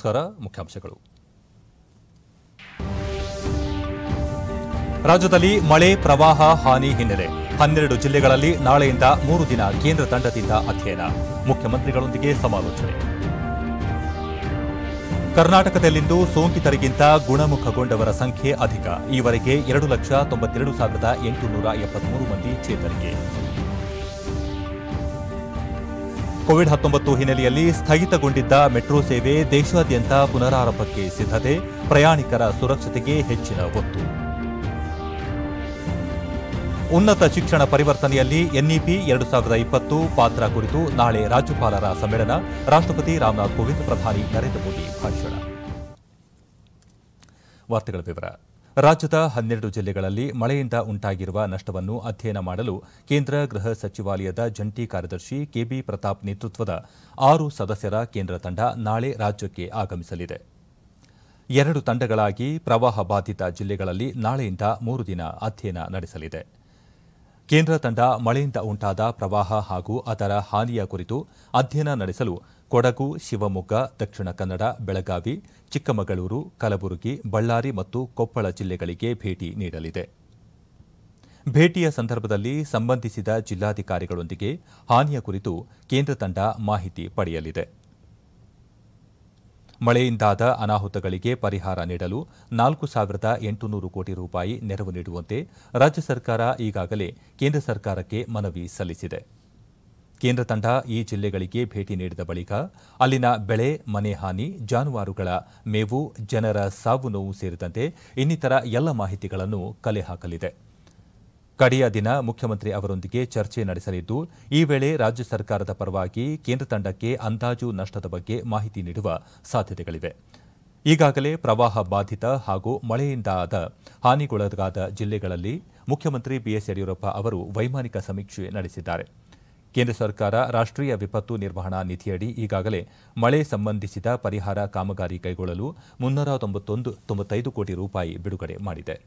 ನಮಸ್ಕಾರ. ಮುಖ್ಯಾಂಶಗಳು. ರಾಜ್ಯದಲ್ಲಿ ಮಳೆ ಪ್ರವಾಹ ಹಾನಿ ಹಿನ್ನೆಲೆ 12 ಜಿಲ್ಲೆಗಳಲ್ಲಿ ನಾಳೆಯಿಂದ 3 ದಿನ ಕೇಂದ್ರ ತಂಡದಿಂದ ಅಧ್ಯಯನ, ಮುಖ್ಯಮಂತ್ರಿಗಳೊಂದಿಗೆ ಸಮಾಲೋಚನೆ. ಕರ್ನಾಟಕದಲ್ಲಿಂದು ಸೋಂಕಿತರಿಗಿಂತ ಗುಣಮುಖಗೊಂಡವರ ಸಂಖ್ಯೆ ಅಧಿಕ. ಈವರೆಗೆ 2,92,873 ಮಂದಿ ಚೇತರಿಕೆ. ಕೋವಿಡ್-19 ಹಿನ್ನೆಲೆಯಲ್ಲಿ ಸ್ಥಗಿತಗೊಂಡಿದ್ದ ಮೆಟ್ರೋ ಸೇವೆ ದೇಶಾದ್ಯಂತ ಪುನರಾರಂಭಕ್ಕೆ ಸಿದ್ಧತೆ, ಪ್ರಯಾಣಿಕರ ಸುರಕ್ಷತೆಗೆ ಹೆಚ್ಚಿನ ಒತ್ತು. ಉನ್ನತ ಶಿಕ್ಷಣ ಪರಿವರ್ತನೆಯಲ್ಲಿ ಎನ್ಇಪಿ 2020 ಪಾತ್ರ ಕುರಿತು ನಾಳೆ ರಾಜ್ಯಪಾಲರ ಸಮ್ಮೇಳನ, ರಾಷ್ಟ್ರಪತಿ ರಾಮನಾಥ್ ಕೋವಿಂದ್, ಪ್ರಧಾನಿ ನರೇಂದ್ರ ಮೋದಿ ಭಾಷಣ. ವಾರ್ತೆಗಳ ವಿವರ. ರಾಜ್ಯದ 12 ಜಿಲ್ಲೆಗಳಲ್ಲಿ ಮಳೆಯಿಂದ ಉಂಟಾಗಿರುವ ನಷ್ಟವನ್ನು ಅಧ್ಯಯನ ಮಾಡಲು ಕೇಂದ್ರ ಗೃಹ ಸಚಿವಾಲಯದ ಜಂಟಿ ಕಾರ್ಯದರ್ಶಿ ಕೆಬಿ ಪ್ರತಾಪ್ ನೇತೃತ್ವದ 6 ಸದಸ್ಯರ ಕೇಂದ್ರ ತಂಡ ನಾಳೆ ರಾಜ್ಯಕ್ಕೆ ಆಗಮಿಸಲಿದೆ. 2 ತಂಡಗಳಾಗಿ ಪ್ರವಾಹ ಬಾಧಿತ ಜಿಲ್ಲೆಗಳಲ್ಲಿ ನಾಳೆಯಿಂದ 3 ದಿನ ಅಧ್ಯಯನ ನಡೆಸಲಿದೆ. ಕೇಂದ್ರ ತಂಡ ಮಳೆಯಿಂದ ಉಂಟಾದ ಪ್ರವಾಹ ಹಾಗೂ ಅದರ ಹಾನಿಯ ಕುರಿತು ಅಧ್ಯಯನ ನಡೆಸಲು ಕೊಡಗು, ಶಿವಮೊಗ್ಗ, ದಕ್ಷಿಣ ಕನ್ನಡ, ಬೆಳಗಾವಿ, ಚಿಕ್ಕಮಗಳೂರು, ಕಲಬುರಗಿ, ಬಳ್ಳಾರಿ ಮತ್ತು ಕೊಪ್ಪಳ ಜಿಲ್ಲೆಗಳಿಗೆ ಭೇಟಿ ನೀಡಲಿದೆ. ಭೇಟಿಯ ಸಂದರ್ಭದಲ್ಲಿ ಸಂಬಂಧಿಸಿದ ಜಿಲ್ಲಾಧಿಕಾರಿಗಳೊಂದಿಗೆ ಹಾನಿಯ ಕುರಿತು ಕೇಂದ್ರ ತಂಡ ಮಾಹಿತಿ ಪಡೆಯಲಿದೆ. ಮಳೆಯಿಂದಾದ ಅನಾಹುತಗಳಿಗೆ ಪರಿಹಾರ ನೀಡಲು 4,800 ಕೋಟಿ ರೂಪಾಯಿ ನೆರವು ನೀಡುವಂತೆ ರಾಜ್ಯ ಸರ್ಕಾರ ಈಗಾಗಲೇ ಕೇಂದ್ರ ಸರ್ಕಾರಕ್ಕೆ ಮನವಿ ಸಲ್ಲಿಸಿದೆ. ಕೇಂದ್ರ ತಂಡ ಈ ಜಿಲ್ಲೆಗಳಿಗೆ ಭೇಟಿ ನೀಡಿದ ಬಳಿಕ ಅಲ್ಲಿನ ಬೆಳೆ, ಮನೆ ಹಾನಿ, ಜಾನುವಾರುಗಳ ಮೇವು, ಜನರ ಸಾವು ನೋವು ಸೇರಿದಂತೆ ಇನ್ನಿತರ ಎಲ್ಲ ಮಾಹಿತಿಗಳನ್ನು ಕಲೆ ಹಾಕಲಿದೆ. ಕಡೆಯ ದಿನ ಮುಖ್ಯಮಂತ್ರಿ ಅವರೊಂದಿಗೆ ಚರ್ಚೆ ನಡೆಸಲಿದ್ದು, ಈ ವೇಳೆ ರಾಜ್ಯ ಸರ್ಕಾರದ ಪರವಾಗಿ ಕೇಂದ್ರ ತಂಡಕ್ಕೆ ಅಂದಾಜು ನಷ್ಟದ ಬಗ್ಗೆ ಮಾಹಿತಿ ನೀಡುವ ಸಾಧ್ಯತೆಗಳಿವೆ. ಈಗಾಗಲೇ ಪ್ರವಾಹ ಬಾಧಿತ ಹಾಗೂ ಮಳೆಯಿಂದಾದ ಹಾನಿಗೊಳಗಾದ ಜಿಲ್ಲೆಗಳಲ್ಲಿ ಮುಖ್ಯಮಂತ್ರಿ ಬಿಎಸ್ ಯಡಿಯೂರಪ್ಪ ಅವರು ವೈಮಾನಿಕ ಸಮೀಕ್ಷೆ ನಡೆಸಿದ್ದಾರೆ. ಕೇಂದ್ರ ಸರ್ಕಾರ ರಾಷ್ಟ್ರೀಯ ವಿಪತ್ತು ನಿರ್ವಹಣಾ ನಿಧಿಯಡಿ ಈಗಾಗಲೇ ಮಳೆ ಸಂಬಂಧಿಸಿದ ಪರಿಹಾರ ಕಾಮಗಾರಿ ಕೈಗೊಳ್ಳಲು 395 ಕೋಟಿ ರೂಪಾಯಿ ಬಿಡುಗಡೆ ಮಾಡಿದೆ.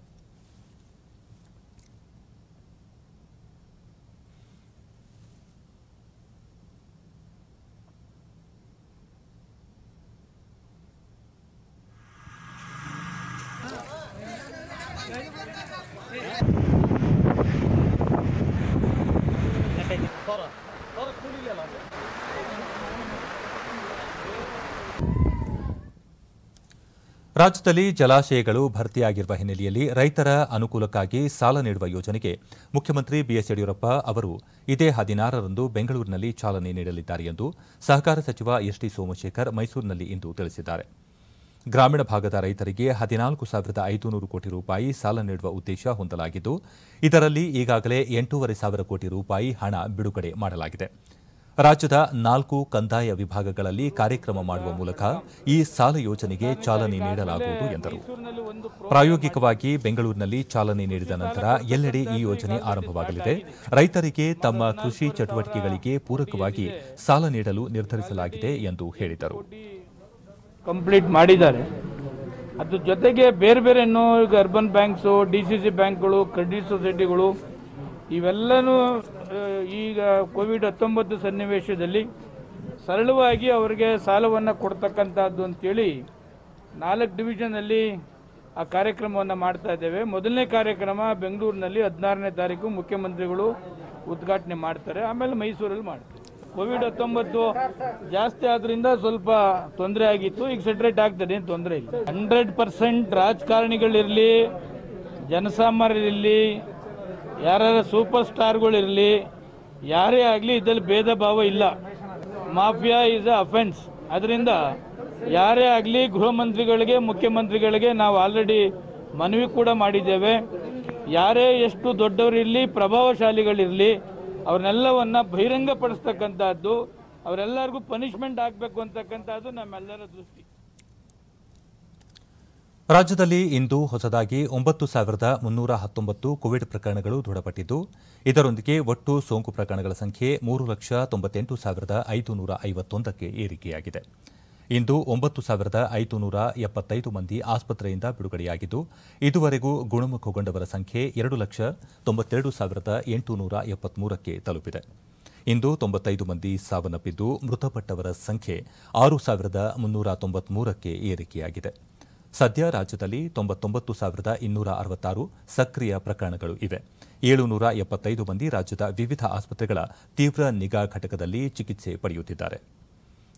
ರಾಜ್ಯದಲ್ಲಿ ಜಲಾಶಯಗಳು ಭರ್ತಿಯಾಗಿರುವ ಹಿನ್ನೆಲೆಯಲ್ಲಿ ರೈತರ ಅನುಕೂಲಕ್ಕಾಗಿ ಸಾಲ ನೀಡುವ ಯೋಜನೆಗೆ ಮುಖ್ಯಮಂತ್ರಿ ಬಿಎಸ್ ಯಡಿಯೂರಪ್ಪ ಅವರು ಇದೇ 16ರಂದು ಬೆಂಗಳೂರಿನಲ್ಲಿ ಚಾಲನೆ ನೀಡಲಿದ್ದಾರೆ ಎಂದು ಸಹಕಾರ ಸಚಿವ ಎಸ್ಟಿ ಸೋಮಶೇಖರ್ ಮೈಸೂರಿನಲ್ಲಿ ಇಂದು ತಿಳಿಸಿದ್ದಾರೆ. ಗ್ರಾಮೀಣ ಭಾಗದ ರೈತರಿಗೆ 14,500 ಕೋಟಿ ರೂಪಾಯಿ ಸಾಲ ನೀಡುವ ಉದ್ದೇಶ ಹೊಂದಲಾಗಿದ್ದು, ಇದರಲ್ಲಿ ಈಗಾಗಲೇ 8,500 ಕೋಟಿ ರೂಪಾಯಿ ಹಣ ಬಿಡುಗಡೆ ಮಾಡಲಾಗಿದೆ. ರಾಜ್ಯದ 4 ಕಂದಾಯ ವಿಭಾಗಗಳಲ್ಲಿ ಕಾರ್ಯಕ್ರಮ ಮಾಡುವ ಮೂಲಕ ಈ ಸಾಲ ಯೋಜನೆಗೆ ಚಾಲನೆ ನೀಡಲಾಗುವುದು ಎಂದರು. ಪ್ರಾಯೋಗಿಕವಾಗಿ ಬೆಂಗಳೂರಿನಲ್ಲಿ ಚಾಲನೆ ನೀಡಿದ ನಂತರ ಎಲ್ಲೆಡೆ ಈ ಯೋಜನೆ ಆರಂಭವಾಗಲಿದೆ. ರೈತರಿಗೆ ತಮ್ಮ ಕೃಷಿ ಚಟುವಟಿಕೆಗಳಿಗೆ ಪೂರಕವಾಗಿ ಸಾಲ ನೀಡಲು ನಿರ್ಧರಿಸಲಾಗಿದೆ ಎಂದು ಹೇಳಿದರು. ಕಂಪ್ಲೀಟ್ ಮಾಡಿದ್ದಾರೆ. ಅದ್ರ ಜೊತೆಗೆ ಬೇರೆ ಬೇರೆ ಈಗ ಅರ್ಬನ್ ಬ್ಯಾಂಕ್ಸು, ಡಿಸಿಸಿ ಬ್ಯಾಂಕ್ಗಳು, ಕ್ರೆಡಿಟ್ ಸೊಸೈಟಿಗಳು ಇವೆಲ್ಲನೂ ಈಗ ಕೋವಿಡ್-19 ಸನ್ನಿವೇಶದಲ್ಲಿ ಸರಳವಾಗಿ ಅವರಿಗೆ ಸಾಲವನ್ನು ಕೊಡ್ತಕ್ಕಂಥದ್ದು ಅಂತೇಳಿ 4 ಡಿವಿಷನಲ್ಲಿ ಆ ಕಾರ್ಯಕ್ರಮವನ್ನು ಮಾಡ್ತಾ ಇದ್ದೇವೆ. ಮೊದಲನೇ ಕಾರ್ಯಕ್ರಮ ಬೆಂಗಳೂರಿನಲ್ಲಿ 16ನೇ ತಾರೀಕು ಮುಖ್ಯಮಂತ್ರಿಗಳು ಉದ್ಘಾಟನೆ ಮಾಡ್ತಾರೆ. ಆಮೇಲೆ ಮೈಸೂರಲ್ಲಿ ಮಾಡ್ತಾರೆ. ಕೋವಿಡ್-19 ಜಾಸ್ತಿ ಆದ್ರಿಂದ ಸ್ವಲ್ಪ ತೊಂದರೆ ಆಗಿತ್ತು. ಈಗ ಸೆಟ್ರೇಟ್ ಆಗ್ತದೆ, ಏನು ತೊಂದರೆ ಇಲ್ಲ. 100% ರಾಜಕಾರಣಿಗಳಿರಲಿ, ಜನಸಾಮಾನ್ಯರಿರಲಿ, ಯಾರ ಸೂಪರ್ ಸ್ಟಾರ್ಗಳಿರಲಿ, ಯಾರೇ ಆಗಲಿ ಇದರಲ್ಲಿ ಭೇದ ಭಾವ ಇಲ್ಲ. Mafia is a offence. ಅದರಿಂದ ಯಾರೇ ಆಗಲಿ ಗೃಹ ಮಂತ್ರಿಗಳಿಗೆ, ಮುಖ್ಯಮಂತ್ರಿಗಳಿಗೆ ನಾವು ಆಲ್ರೆಡಿ ಮನವಿ ಕೂಡ ಮಾಡಿದ್ದೇವೆ. ಯಾರೇ ಎಷ್ಟು ದೊಡ್ಡವರಿರಲಿ, ಪ್ರಭಾವಶಾಲಿಗಳಿರಲಿ, ಅವ್ರನ್ನೆಲ್ಲವನ್ನ ಬಹಿರಂಗಪಡಿಸ್ತಕ್ಕಂಥದ್ದು, ಅವರೆಲ್ಲರಿಗೂ ಪನಿಷ್ಮೆಂಟ್ ಆಗಬೇಕು ಅಂತಕ್ಕಂಥದ್ದು ನಮ್ಮೆಲ್ಲರ ದೃಷ್ಟಿ. ರಾಜ್ಯದಲ್ಲಿ ಇಂದು ಹೊಸದಾಗಿ 9,319 ಕೋವಿಡ್ ಪ್ರಕರಣಗಳು ದೃಢಪಟ್ಟಿದ್ದು, ಇದರೊಂದಿಗೆ ಒಟ್ಟು ಸೋಂಕು ಪ್ರಕರಣಗಳ ಸಂಖ್ಯೆ 3,98,551ಕ್ಕೆ ಏರಿಕೆಯಾಗಿದೆ. ಇಂದು 9,575 ಮಂದಿ ಆಸ್ಪತ್ರೆಯಿಂದ ಬಿಡುಗಡೆಯಾಗಿದ್ದು, ಇದುವರೆಗೂ ಗುಣಮುಖಗೊಂಡವರ ಸಂಖ್ಯೆ 2,92,873ಕ್ಕೆ ತಲುಪಿದೆ. ಇಂದು 95 ಮಂದಿ ಸಾವನ್ನಪ್ಪಿದ್ದು ಮೃತಪಟ್ಟವರ ಸಂಖ್ಯೆ 6,393ಕ್ಕೆ ಏರಿಕೆಯಾಗಿದೆ. ಸದ್ಯ ರಾಜ್ಯದಲ್ಲಿ 99,266 ಸಕ್ರಿಯ ಪ್ರಕರಣಗಳು ಇವೆ. 775 ಮಂದಿ ರಾಜ್ಯದ ವಿವಿಧ ಆಸ್ಪತ್ರೆಗಳ ತೀವ್ರ ನಿಗಾ ಘಟಕದಲ್ಲಿ ಚಿಕಿತ್ಸೆ ಪಡೆಯುತ್ತಿದ್ದಾರೆ.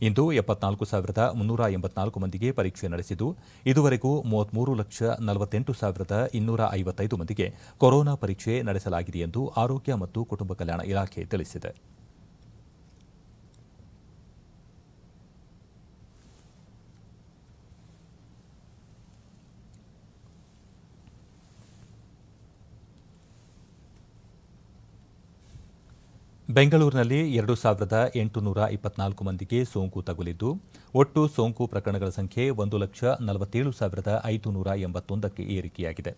ಇಂದು 74,384 ಮಂದಿಗೆ ಪರೀಕ್ಷೆ ನಡೆಸಿದ್ದು ಇದುವರೆಗೂ 33,48,255 ಮಂದಿಗೆ ಕೊರೋನಾ ಪರೀಕ್ಷೆ ನಡೆಸಲಾಗಿದೆ ಎಂದು ಆರೋಗ್ಯ ಮತ್ತು ಕುಟುಂಬ ಕಲ್ಯಾಣ ಇಲಾಖೆ ತಿಳಿಸಿದೆ. ಬೆಂಗಳೂರಿನಲ್ಲಿ 2,824 ಮಂದಿಗೆ ಸೋಂಕು ತಗುಲಿದ್ದು ಒಟ್ಟು ಸೋಂಕು ಪ್ರಕರಣಗಳ ಸಂಖ್ಯೆ 1,47,581ಕ್ಕೆ ಏರಿಕೆಯಾಗಿದೆ.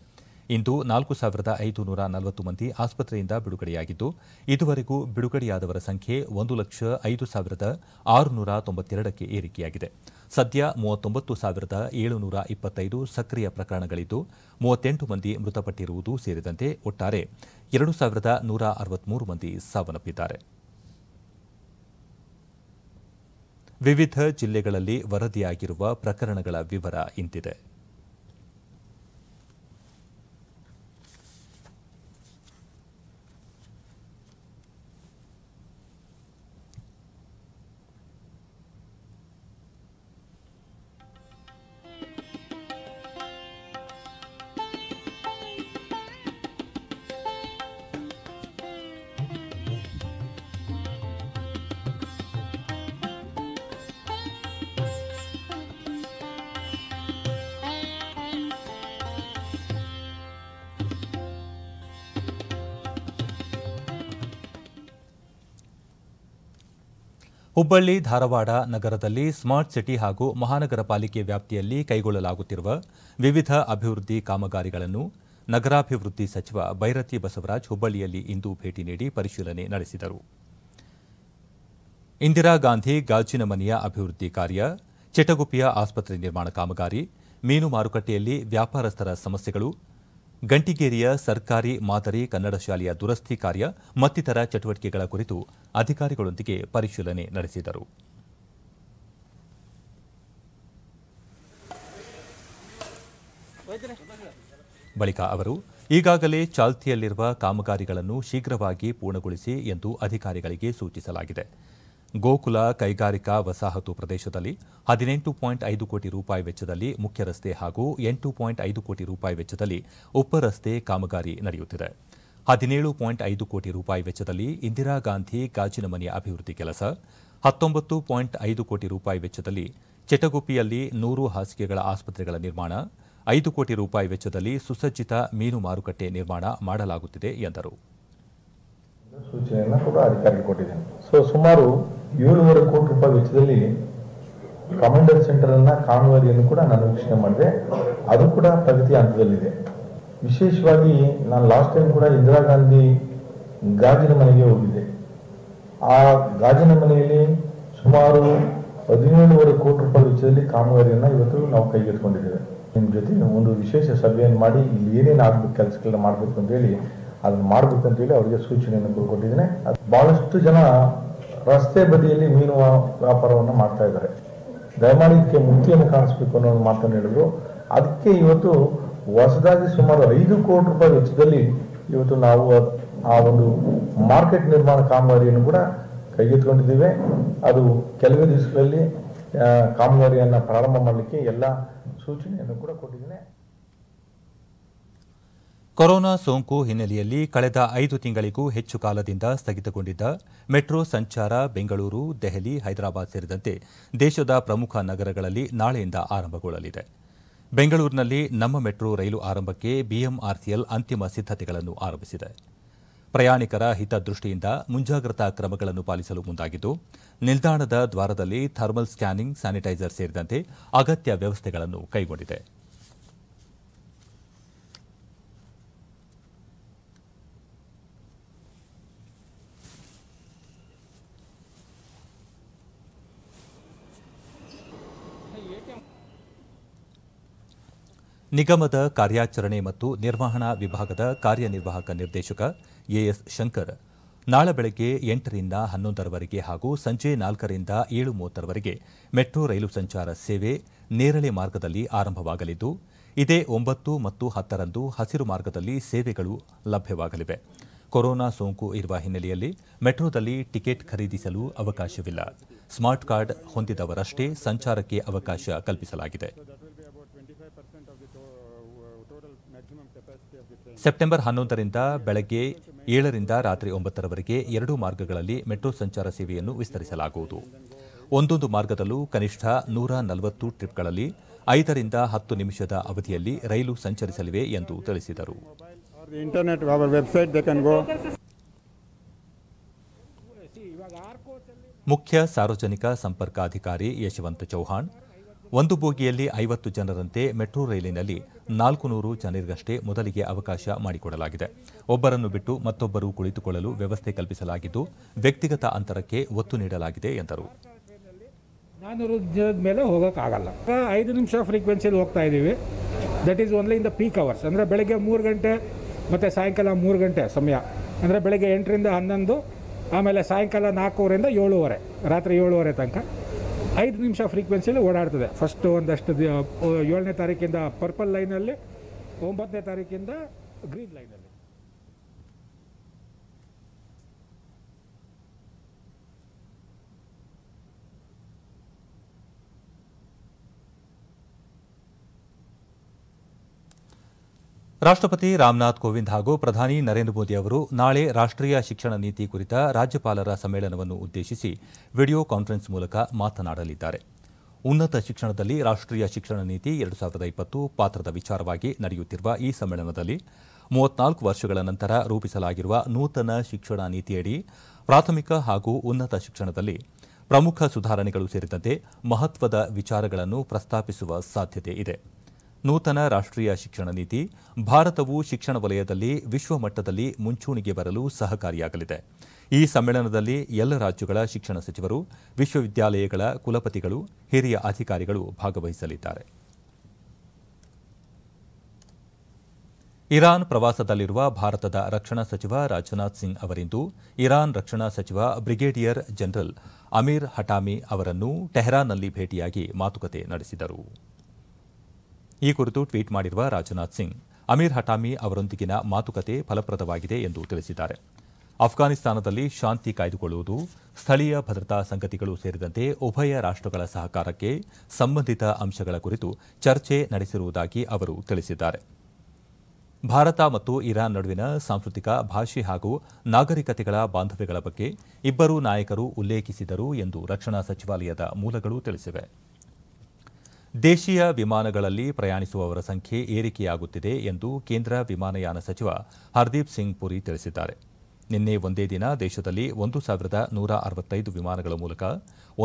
ಇಂದು 4,540 ಮಂದಿ ಆಸ್ಪತ್ರೆಯಿಂದ ಬಿಡುಗಡೆಯಾಗಿದ್ದು ಇದುವರೆಗೂ ಬಿಡುಗಡೆಯಾದವರ ಸಂಖ್ಯೆ 1,05,692ಕ್ಕೆ ಏರಿಕೆಯಾಗಿದೆ. ಸದ್ಯ 39,725 ಸಕ್ರಿಯ ಪ್ರಕರಣಗಳಿದ್ದು 38 ಮಂದಿ ಮೃತಪಟ್ಟಿರುವುದು ಸೇರಿದಂತೆ ಒಟ್ಟಾರೆ 2,163 ಮಂದಿ ಸಾವನ್ನಪ್ಪಿದ್ದಾರೆ. ವಿವಿಧ ಜಿಲ್ಲೆಗಳಲ್ಲಿ ವರದಿಯಾಗಿರುವ ಪ್ರಕರಣಗಳ ವಿವರ ಇಂತಿದೆ. ಹುಬ್ಬಳ್ಳಿ ಧಾರವಾಡ ನಗರದಲ್ಲಿ ಸ್ಮಾರ್ಟ್ ಸಿಟಿ ಹಾಗೂ ಮಹಾನಗರ ಪಾಲಿಕೆ ವ್ಯಾಪ್ತಿಯಲ್ಲಿ ಕೈಗೊಳ್ಳಲಾಗುತ್ತಿರುವ ವಿವಿಧ ಅಭಿವೃದ್ಧಿ ಕಾಮಗಾರಿಗಳನ್ನು ನಗರಾಭಿವೃದ್ಧಿ ಸಚಿವ ಬೈರತಿ ಬಸವರಾಜ್ ಹುಬ್ಬಳ್ಳಿಯಲ್ಲಿ ಇಂದು ಭೇಟಿ ನೀಡಿ ಪರಿಶೀಲನೆ ನಡೆಸಿದರು. ಇಂದಿರಾ ಗಾಂಧಿ ಗಾಜಿನ ಮನೆಯ ಅಭಿವೃದ್ಧಿ ಕಾರ್ಯ, ಚಿಟಗುಪ್ಪಿಯ ಆಸ್ಪತ್ರೆ ನಿರ್ಮಾಣ ಕಾಮಗಾರಿ, ಮೀನು ಮಾರುಕಟ್ಟೆಯಲ್ಲಿ ವ್ಯಾಪಾರಸ್ಥರ ಸಮಸ್ಯೆಗಳು, ಗಂಟಿಗೇರಿಯ ಸರ್ಕಾರಿ ಮಾದರಿ ಕನ್ನಡ ಶಾಲೆಯ ದುರಸ್ತಿ ಕಾರ್ಯ ಮತ್ತಿತರ ಚಟುವಟಿಕೆಗಳ ಕುರಿತು ಅಧಿಕಾರಿಗಳೊಂದಿಗೆ ಪರಿಶೀಲನೆ ನಡೆಸಿದರು. ಬಳಿಕ ಅವರು ಈಗಾಗಲೇ ಚಾಲ್ತಿಯಲ್ಲಿರುವ ಕಾಮಗಾರಿಗಳನ್ನು ಶೀಘ್ರವಾಗಿ ಪೂರ್ಣಗೊಳಿಸಿ ಎಂದು ಅಧಿಕಾರಿಗಳಿಗೆ ಸೂಚಿಸಲಾಗಿದೆ. ಗೋಕುಲ ಕೈಗಾರಿಕಾ ವಸಾಹತು ಪ್ರದೇಶದಲ್ಲಿ 18.5 ಕೋಟಿ ರೂಪಾಯಿ ವೆಚ್ಚದಲ್ಲಿ ಮುಖ್ಯ ರಸ್ತೆ ಹಾಗೂ 8.5 ಕೋಟಿ ರೂಪಾಯಿ ವೆಚ್ಚದಲ್ಲಿ ಉಪರಸ್ತೆ ಕಾಮಗಾರಿ ನಡೆಯುತ್ತಿದೆ. 17.5 ಕೋಟಿ ರೂಪಾಯಿ ವೆಚ್ಚದಲ್ಲಿ ಇಂದಿರಾ ಗಾಂಧಿ ಗಾಜಿನ ಮನೆಯ ಅಭಿವೃದ್ಧಿ ಕೆಲಸ, 19.5 ಕೋಟಿ ರೂಪಾಯಿ ವೆಚ್ಚದಲ್ಲಿ ಚಿಟಗುಪ್ಪಿಯಲ್ಲಿ 100 ಹಾಸಿಗೆಗಳ ಆಸ್ಪತ್ರೆಗಳ ನಿರ್ಮಾಣ, 5 ಕೋಟಿ ರೂಪಾಯಿ ವೆಚ್ಚದಲ್ಲಿ ಸುಸಜ್ಜಿತ ಮೀನು ಮಾರುಕಟ್ಟೆ ನಿರ್ಮಾಣ ಮಾಡಲಾಗುತ್ತಿದೆ ಎಂದರು. ಸೂಚನೆಯನ್ನು ಕೂಡ ಅಧಿಕಾರಿಗೆ ಕೊಟ್ಟಿದ್ದೇನೆ. ಸುಮಾರು 7.5 ಕೋಟಿ ರೂಪಾಯಿ ವೆಚ್ಚದಲ್ಲಿ ಕಮಾಂಡರ್ ಸೆಂಟರ್ ಅನ್ನ ಕಾಮಗಾರಿಯನ್ನು ಕೂಡ ನಾನು ವೀಕ್ಷಣೆ ಮಾಡಿದೆ. ಅದು ಕೂಡ ಪ್ರಗತಿ ಹಂತದಲ್ಲಿದೆ. ವಿಶೇಷವಾಗಿ ನಾನು ಲಾಸ್ಟ್ ಟೈಮ್ ಕೂಡ ಇಂದಿರಾ ಗಾಂಧಿ ಗಾಜಿನ ಮನೆಗೆ ಹೋಗಿದ್ದೆ. ಆ ಗಾಜಿನ ಮನೆಯಲ್ಲಿ ಸುಮಾರು 17.5 ಕೋಟಿ ರೂಪಾಯಿ ವೆಚ್ಚದಲ್ಲಿ ಕಾಮಗಾರಿಯನ್ನ ಇವತ್ತು ನಾವು ಕೈಗೆತ್ತಿಕೊಂಡಿದ್ದೇವೆ. ನಿಮ್ಮ ಜೊತೆ ಒಂದು ವಿಶೇಷ ಸಭೆಯನ್ನು ಮಾಡಿ ಇಲ್ಲಿ ಏನೇನು ಆಗ್ಬೇಕು ಕೆಲಸಗಳನ್ನ ಮಾಡಬೇಕು ಅಂತ ಹೇಳಿ ಅದನ್ನ ಮಾಡಬೇಕು ಅಂತ ಹೇಳಿ ಅವರಿಗೆ ಸೂಚನೆಯನ್ನು ಕೊಟ್ಟಿದ್ದೇನೆ. ಬಹಳಷ್ಟು ಜನ ರಸ್ತೆ ಬದಿಯಲ್ಲಿ ಮೀನು ವ್ಯಾಪಾರವನ್ನು ಮಾಡ್ತಾ ಇದ್ದಾರೆ. ದಯಮಾಡಿ ಇದಕ್ಕೆ ಮುಕ್ತಿಯನ್ನು ಕಾಣಿಸ್ಬೇಕು ಅನ್ನೋ ಒಂದು ಮಾತನ್ನು ಹೇಳಿದ್ರು. ಅದಕ್ಕೆ ಇವತ್ತು ಹೊಸದಾಗಿ ಸುಮಾರು 5 ಕೋಟಿ ರೂಪಾಯಿ ವೆಚ್ಚದಲ್ಲಿ ಇವತ್ತು ನಾವು ಆ ಒಂದು ಮಾರ್ಕೆಟ್ ನಿರ್ಮಾಣ ಕಾಮಗಾರಿಯನ್ನು ಕೂಡ ಕೈಗೆತ್ತಿಕೊಂಡಿದ್ದೇವೆ. ಅದು ಕೆಲವೇ ದಿವಸಗಳಲ್ಲಿ ಕಾಮಗಾರಿಯನ್ನು ಪ್ರಾರಂಭ ಮಾಡಲಿಕ್ಕೆ ಎಲ್ಲ ಸೂಚನೆಯನ್ನು ಕೂಡ ಕೊಟ್ಟಿದ್ದೇನೆ. ಕೊರೋನಾ ಸೋಂಕು ಹಿನ್ನೆಲೆಯಲ್ಲಿ ಕಳೆದ 5 ತಿಂಗಳಿಗೂ ಹೆಚ್ಚು ಕಾಲದಿಂದ ಸ್ಥಗಿತಗೊಂಡಿದ್ದ ಮೆಟ್ರೋ ಸಂಚಾರ ಬೆಂಗಳೂರು, ದೆಹಲಿ, ಹೈದರಾಬಾದ್ ಸೇರಿದಂತೆ ದೇಶದ ಪ್ರಮುಖ ನಗರಗಳಲ್ಲಿ ನಾಳೆಯಿಂದ ಆರಂಭಗೊಳ್ಳಲಿದೆ. ಬೆಂಗಳೂರಿನಲ್ಲಿ ನಮ್ಮ ಮೆಟ್ರೋ ರೈಲು ಆರಂಭಕ್ಕೆ ಬಿಎಂಆರ್ಸಿಎಲ್ ಅಂತಿಮ ಸಿದ್ಧತೆಗಳನ್ನು ಆರಂಭಿಸಿದೆ. ಪ್ರಯಾಣಿಕರ ಹಿತದೃಷ್ಟಿಯಿಂದ ಮುಂಜಾಗ್ರತಾ ಕ್ರಮಗಳನ್ನು ಪಾಲಿಸಲು ಮುಂದಾಗಿದ್ದು, ನಿಲ್ದಾಣದ ದ್ವಾರದಲ್ಲಿ ಥರ್ಮಲ್ ಸ್ಕ್ಯಾನಿಂಗ್, ಸ್ಯಾನಿಟೈಸರ್ ಸೇರಿದಂತೆ ಅಗತ್ಯ ವ್ಯವಸ್ಥೆಗಳನ್ನು ಕೈಗೊಂಡಿದೆ. ನಿಗಮದ ಕಾರ್ಯಾಚರಣೆ ಮತ್ತು ನಿರ್ವಹಣಾ ವಿಭಾಗದ ಕಾರ್ಯನಿರ್ವಾಹಕ ನಿರ್ದೇಶಕ ಎಎಸ್ ಶಂಕರ್ ನಾಳೆ ಬೆಳಗ್ಗೆ 8ರಿಂದ 11ರವರೆಗೆ ಹಾಗೂ ಸಂಜೆ 4ರಿಂದ 7:30ರವರೆಗೆ ಮೆಟ್ರೋ ರೈಲು ಸಂಚಾರ ಸೇವೆ ನೇರಳೆ ಮಾರ್ಗದಲ್ಲಿ ಆರಂಭವಾಗಲಿದ್ದು, ಇದೇ 9 ಮತ್ತು 10ರಂದು ಹಸಿರು ಮಾರ್ಗದಲ್ಲಿ ಸೇವೆಗಳು ಲಭ್ಯವಾಗಲಿವೆ. ಕೊರೋನಾ ಸೋಂಕು ಇರುವ ಹಿನ್ನೆಲೆಯಲ್ಲಿ ಮೆಟ್ರೋದಲ್ಲಿ ಟಿಕೆಟ್ ಖರೀದಿಸಲು ಅವಕಾಶವಿಲ್ಲ. ಸ್ಮಾರ್ಟ್ ಕಾರ್ಡ್ ಹೊಂದಿದವರಷ್ಟೇ ಸಂಚಾರಕ್ಕೆ ಅವಕಾಶ ಕಲ್ಪಿಸಲಾಗಿದೆ. ಸೆಪ್ಟೆಂಬರ್ 11ರಿಂದ ಬೆಳಗ್ಗೆ 7ರಿಂದ ರಾತ್ರಿ 9ರವರೆಗೆ 2 ಮಾರ್ಗಗಳಲ್ಲಿ ಮೆಟ್ರೋ ಸಂಚಾರ ಸೇವೆಯನ್ನು ವಿಸ್ತರಿಸಲಾಗುವುದು. ಒಂದೊಂದು ಮಾರ್ಗದಲ್ಲೂ ಕನಿಷ್ಠ 140 ಟ್ರಿಪ್ಗಳಲ್ಲಿ 5ರಿಂದ 10 ನಿಮಿಷದ ಅವಧಿಯಲ್ಲಿ ರೈಲು ಸಂಚರಿಸಲಿವೆ ಎಂದು ತಿಳಿಸಿದರು. ಮುಖ್ಯ ಸಾರ್ವಜನಿಕ ಸಂಪರ್ಕಾಧಿಕಾರಿ ಯಶವಂತ್ ಚೌಹಾಣ್, ಒಂದು ಬೋಗಿಯಲ್ಲಿ 50 ಜನರಂತೆ ಮೆಟ್ರೋ ರೈಲಿನಲ್ಲಿ 400 ಜನರಿಗಷ್ಟೇ ಮೊದಲಿಗೆ ಅವಕಾಶ ಮಾಡಿಕೊಡಲಾಗಿದೆ. ಒಬ್ಬರನ್ನು ಬಿಟ್ಟು ಮತ್ತೊಬ್ಬರು ಕುಳಿತುಕೊಳ್ಳಲು ವ್ಯವಸ್ಥೆ ಕಲ್ಪಿಸಲಾಗಿದ್ದು, ವ್ಯಕ್ತಿಗತ ಅಂತರಕ್ಕೆ ಒತ್ತು ನೀಡಲಾಗಿದೆ ಎಂದರು. 400 ಜನದ ಮೇಲೆ ಹೋಗೋಕ್ಕಾಗಲ್ಲ. 5 ನಿಮಿಷ ಫ್ರೀಕ್ವೆನ್ಸಿಯಲ್ಲಿ ಹೋಗ್ತಾ ಇದ್ದೀವಿ. That is only in the peak hours, ಅಂದರೆ ಬೆಳಗ್ಗೆ 3 ಗಂಟೆ ಮತ್ತು ಸಾಯಂಕಾಲ 3 ಗಂಟೆ ಸಮಯ, ಅಂದರೆ ಬೆಳಗ್ಗೆ 8ರಿಂದ 11, ಆಮೇಲೆ ಸಾಯಂಕಾಲ 4ರಿಂದ 7:30, ರಾತ್ರಿ 7:30 ತನಕ 5 ನಿಮಿಷ ಫ್ರೀಕ್ವೆನ್ಸಿಯಲ್ಲಿ ಓಡಾಡ್ತದೆ. ಫಸ್ಟು ಒಂದಷ್ಟು 7ನೇ ತಾರೀಕಿಂದ ಪರ್ಪಲ್ ಲೈನಲ್ಲಿ, 9ನೇ ತಾರೀಕಿಂದ ಗ್ರೀನ್ ಲೈನಲ್ಲಿ. ರಾಷ್ಟ್ರಪತಿ ರಾಮನಾಥ್ ಕೋವಿಂದ್ ಹಾಗೂ ಪ್ರಧಾನಿ ನರೇಂದ್ರ ಮೋದಿ ಅವರು ನಾಳೆ ರಾಷ್ಟ್ರೀಯ ಶಿಕ್ಷಣ ನೀತಿ ಕುರಿತ ರಾಜ್ಯಪಾಲರ ಸಮ್ಮೇಳನವನ್ನು ಉದ್ದೇಶಿಸಿ ವಿಡಿಯೋ ಕಾನ್ಫರೆನ್ಸ್ ಮೂಲಕ ಮಾತನಾಡಲಿದ್ದಾರೆ. ಉನ್ನತ ಶಿಕ್ಷಣದಲ್ಲಿ ರಾಷ್ಟ್ರೀಯ ಶಿಕ್ಷಣ ನೀತಿ 2020 ಪಾತ್ರದ ವಿಚಾರವಾಗಿ ನಡೆಯುತ್ತಿರುವ ಈ ಸಮ್ಮೇಳನದಲ್ಲಿ 34 ವರ್ಷಗಳ ನಂತರ ರೂಪಿಸಲಾಗಿರುವ ನೂತನ ಶಿಕ್ಷಣ ನೀತಿಯಡಿ ಪ್ರಾಥಮಿಕ ಹಾಗೂ ಉನ್ನತ ಶಿಕ್ಷಣದಲ್ಲಿ ಪ್ರಮುಖ ಸುಧಾರಣೆಗಳು ಸೇರಿದಂತೆ ಮಹತ್ವದ ವಿಚಾರಗಳನ್ನು ಪ್ರಸ್ತಾಪಿಸುವ ಸಾಧ್ಯತೆ ಇದೆ. ನೂತನ ರಾಷ್ಟ್ರೀಯ ಶಿಕ್ಷಣ ನೀತಿ ಭಾರತವು ಶಿಕ್ಷಣ ವಲಯದಲ್ಲಿ ವಿಶ್ವಮಟ್ಟದಲ್ಲಿ ಮುಂಚೂಣಿಗೆ ಬರಲು ಸಹಕಾರಿಯಾಗಲಿದೆ. ಈ ಸಮ್ಮೇಳನದಲ್ಲಿ ಎಲ್ಲ ರಾಜ್ಯಗಳ ಶಿಕ್ಷಣ ಸಚಿವರು, ವಿಶ್ವವಿದ್ಯಾಲಯಗಳ ಕುಲಪತಿಗಳು, ಹಿರಿಯ ಅಧಿಕಾರಿಗಳು ಭಾಗವಹಿಸಲಿದ್ದಾರೆ. ಇರಾನ್ ಪ್ರವಾಸದಲ್ಲಿರುವ ಭಾರತದ ರಕ್ಷಣಾ ಸಚಿವ ರಾಜನಾಥ್ ಸಿಂಗ್ ಅವರಿಂದು ಇರಾನ್ ರಕ್ಷಣಾ ಸಚಿವ ಬ್ರಿಗೇಡಿಯರ್ ಜನರಲ್ ಅಮೀರ್ ಹಟಾಮಿ ಅವರನ್ನು ಟೆಹರಾನ್ನಲ್ಲಿ ಭೇಟಿಯಾಗಿ ಮಾತುಕತೆ ನಡೆಸಿದರು. ಈ ಕುರಿತು ಟ್ವೀಟ್ ಮಾಡಿರುವ ರಾಜನಾಥ್ ಸಿಂಗ್, ಅಮೀರ್ ಹಟಾಮಿ ಅವರೊಂದಿಗಿನ ಮಾತುಕತೆ ಫಲಪ್ರದವಾಗಿದೆ ಎಂದು ತಿಳಿಸಿದ್ದಾರೆ. ಅಫ್ಘಾನಿಸ್ತಾನದಲ್ಲಿ ಶಾಂತಿ ಕಾಯ್ದುಕೊಳ್ಳುವುದು, ಸ್ಥಳೀಯ ಭದ್ರತಾ ಸಂಗತಿಗಳು ಸೇರಿದಂತೆ ಉಭಯ ರಾಷ್ಟ್ರಗಳ ಸಹಕಾರಕ್ಕೆ ಸಂಬಂಧಿತ ಅಂಶಗಳ ಕುರಿತು ಚರ್ಚೆ ನಡೆಸಿರುವುದಾಗಿ ಅವರು ತಿಳಿಸಿದ್ದಾರೆ. ಭಾರತ ಮತ್ತು ಇರಾನ್ ನಡುವಿನ ಸಾಂಸ್ಕೃತಿಕ, ಭಾಷೆ ಹಾಗೂ ನಾಗರಿಕತೆಗಳ ಬಾಂಧವ್ಯಗಳ ಬಗ್ಗೆ ಇಬ್ಬರೂ ನಾಯಕರು ಉಲ್ಲೇಖಿಸಿದರು ಎಂದು ರಕ್ಷಣಾ ಸಚಿವಾಲಯದ ಮೂಲಗಳು ತಿಳಿಸಿವೆ. ದೇಶೀಯ ವಿಮಾನಗಳಲ್ಲಿ ಪ್ರಯಾಣಿಸುವವರ ಸಂಖ್ಯೆ ಏರಿಕೆಯಾಗುತ್ತಿದೆ ಎಂದು ಕೇಂದ್ರ ವಿಮಾನಯಾನ ಸಚಿವ ಹರ್ದೀಪ್ ಸಿಂಗ್ ಪುರಿ ತಿಳಿಸಿದ್ದಾರೆ. ನಿನ್ನೆ ಒಂದೇ ದಿನ ದೇಶದಲ್ಲಿ 1,165 ವಿಮಾನಗಳ ಮೂಲಕ